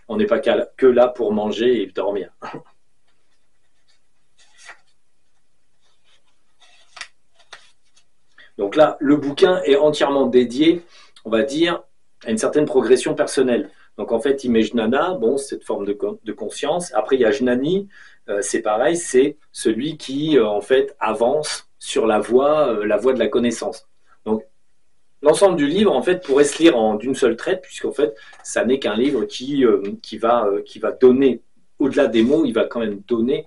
on n'est pas que là pour manger et dormir. Donc là, le bouquin est entièrement dédié, on va dire, à une certaine progression personnelle. Donc en fait, Imejnana, bon, cette forme de conscience. Après, il y a Jnani, c'est pareil, c'est celui qui, en fait, avance sur la voie de la connaissance. Donc, l'ensemble du livre, en fait, pourrait se lire d'une seule traite, puisqu'en fait, ça n'est qu'un livre qui va donner, au-delà des mots, il va quand même donner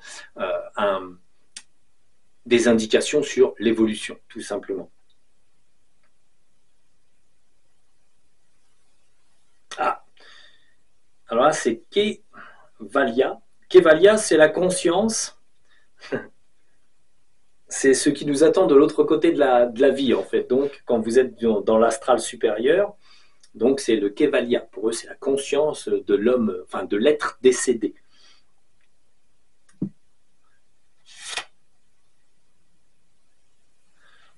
des indications sur l'évolution, tout simplement. Ah, alors là, c'est Kevalia. Kevalia, c'est la conscience. C'est ce qui nous attend de l'autre côté de la vie, en fait. Donc, quand vous êtes dans l'astral supérieur, donc c'est le Kevalia. Pour eux, c'est la conscience de l'homme, enfin de l'être décédé.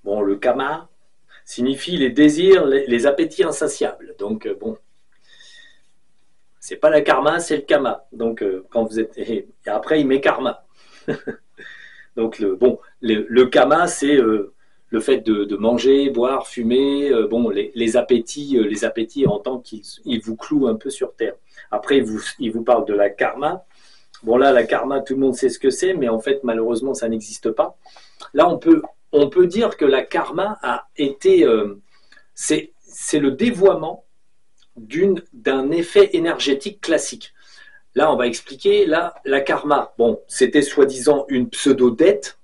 Bon, Bon, le kama signifie les désirs, les appétits insatiables. Donc, bon, c'est pas la karma, c'est le kama. Donc, quand vous êtes... Et après, il met karma. Donc, le kama, c'est le fait de manger, boire, fumer, bon, les appétits en tant qu'ils vous clouent un peu sur terre. Après, il vous parle de la karma. Bon, là, la karma, tout le monde sait ce que c'est, mais en fait, malheureusement, ça n'existe pas. Là, on peut dire que la karma a été... c'est le dévoiement d'un effet énergétique classique. Là, on va expliquer, là, la karma, bon, c'était soi-disant une pseudo-dette.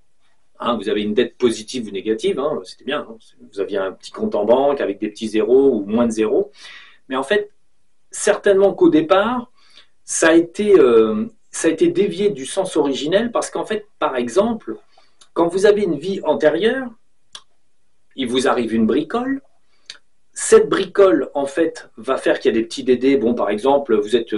Hein, vous avez une dette positive ou négative, hein, c'était bien. Hein, vous aviez un petit compte en banque avec des petits zéros ou moins de zéros. Mais en fait, certainement qu'au départ, ça a été dévié du sens originel parce qu'en fait, par exemple, quand vous avez une vie antérieure, il vous arrive une bricole. Cette bricole, en fait, va faire qu'il y a des petits dédés. Bon, par exemple, vous êtes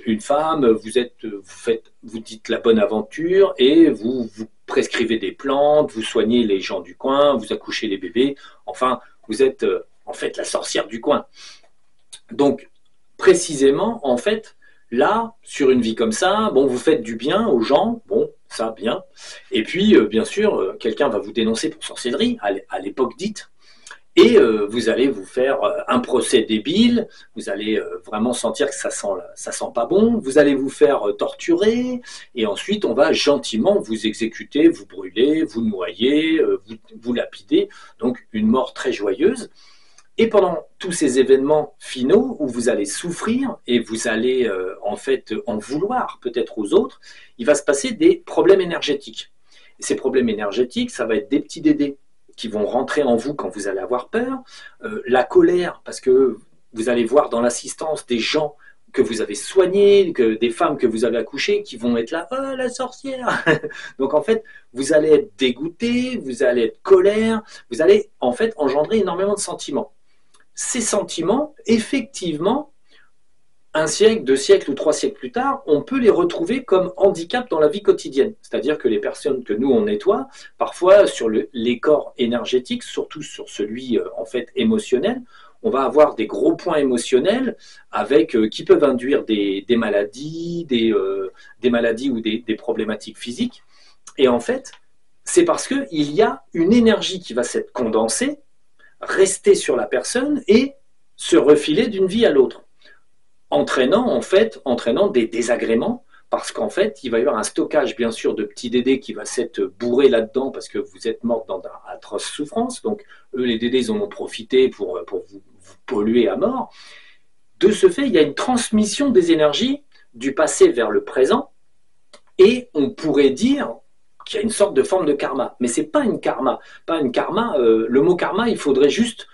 une femme, vous dites la bonne aventure et vous prescrivez des plantes, vous soignez les gens du coin, vous accouchez les bébés. Enfin, vous êtes en fait la sorcière du coin. Donc, précisément, en fait, là, sur une vie comme ça, bon, vous faites du bien aux gens, bon, ça, bien. Et puis, bien sûr, quelqu'un va vous dénoncer pour sorcellerie, à l'époque dite. Et vous allez vous faire un procès débile, vous allez vraiment sentir que ça sent pas bon, vous allez vous faire torturer, et ensuite on va gentiment vous exécuter, vous brûler, vous noyer, vous lapider, donc une mort très joyeuse. Et pendant tous ces événements finaux où vous allez souffrir et vous allez en fait en vouloir peut-être aux autres, il va se passer des problèmes énergétiques. Et ces problèmes énergétiques, ça va être des petits dédés qui vont rentrer en vous quand vous allez avoir peur, la colère, parce que vous allez voir dans l'assistance des gens que vous avez soignés, des femmes que vous avez accouchées, qui vont être là, oh la sorcière. Donc en fait, vous allez être dégoûté, vous allez être colère, vous allez en fait engendrer énormément de sentiments. Ces sentiments, effectivement, un siècle, 2 siècles ou 3 siècles plus tard, on peut les retrouver comme handicap dans la vie quotidienne. C'est-à-dire que les personnes que nous, on nettoie, parfois sur les corps énergétiques, surtout sur celui en fait émotionnel, on va avoir des gros points émotionnels avec, qui peuvent induire des maladies, des maladies ou des problématiques physiques. Et en fait, c'est parce qu'il y a une énergie qui va s'être condensée, rester sur la personne et se refiler d'une vie à l'autre. Entraînant des désagréments, parce qu'en fait, il va y avoir un stockage, bien sûr, de petits dédés qui va s'être bourré là-dedans parce que vous êtes mort dans d'atroces souffrances. Donc, eux, les dédés, ils en ont profité pour vous polluer à mort. De ce fait, il y a une transmission des énergies du passé vers le présent et on pourrait dire qu'il y a une sorte de forme de karma. Mais ce n'est pas une karma. Le mot karma, il faudrait juste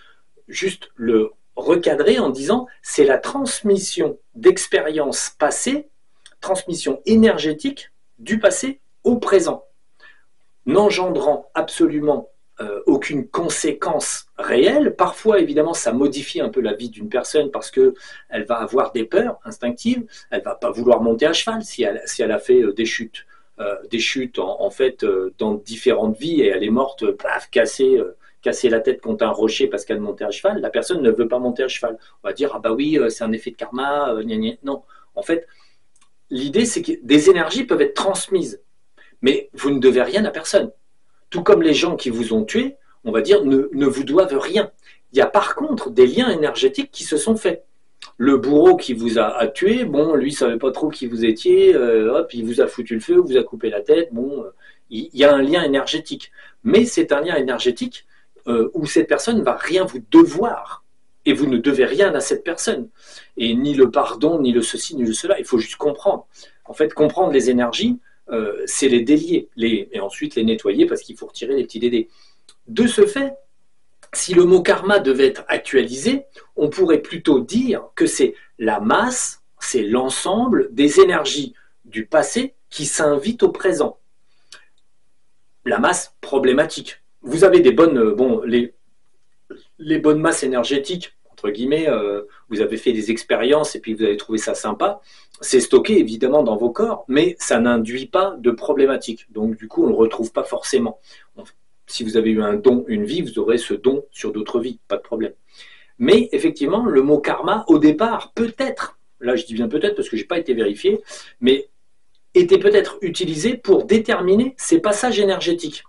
le recadrer en disant c'est la transmission d'expériences passées, transmission énergétique du passé au présent, n'engendrant absolument aucune conséquence réelle. Parfois, évidemment, ça modifie un peu la vie d'une personne parce qu'elle va avoir des peurs instinctives, elle ne va pas vouloir monter à cheval si elle a fait des chutes en fait dans différentes vies et elle est morte, casser la tête contre un rocher parce qu'elle montait à cheval, la personne ne veut pas monter à cheval. On va dire, ah bah oui, c'est un effet de karma, gna gna. Non, en fait, l'idée c'est que des énergies peuvent être transmises, mais vous ne devez rien à personne. Tout comme les gens qui vous ont tué, on va dire, ne vous doivent rien. Il y a par contre des liens énergétiques qui se sont faits. Le bourreau qui vous a tué, bon, lui ne savait pas trop qui vous étiez, hop, il vous a foutu le feu, vous a coupé la tête, bon, il y a un lien énergétique. Mais c'est un lien énergétique où cette personne ne va rien vous devoir et vous ne devez rien à cette personne. Et ni le pardon, ni le ceci, ni le cela, il faut juste comprendre. En fait, comprendre les énergies, c'est les délier et ensuite les nettoyer parce qu'il faut retirer les petits dédés. De ce fait, si le mot karma devait être actualisé, on pourrait plutôt dire que c'est la masse, c'est l'ensemble des énergies du passé qui s'invitent au présent. La masse problématique. Vous avez des bonnes, les bonnes masses énergétiques, entre guillemets, vous avez fait des expériences et puis vous avez trouvé ça sympa, c'est stocké évidemment dans vos corps, mais ça n'induit pas de problématique. Donc du coup, on ne le retrouve pas forcément. si vous avez eu un don une vie, vous aurez ce don sur d'autres vies, pas de problème. Mais effectivement, le mot karma, au départ, peut-être, là je dis bien peut-être parce que je n'ai pas été vérifié, mais était peut-être utilisé pour déterminer ces passages énergétiques.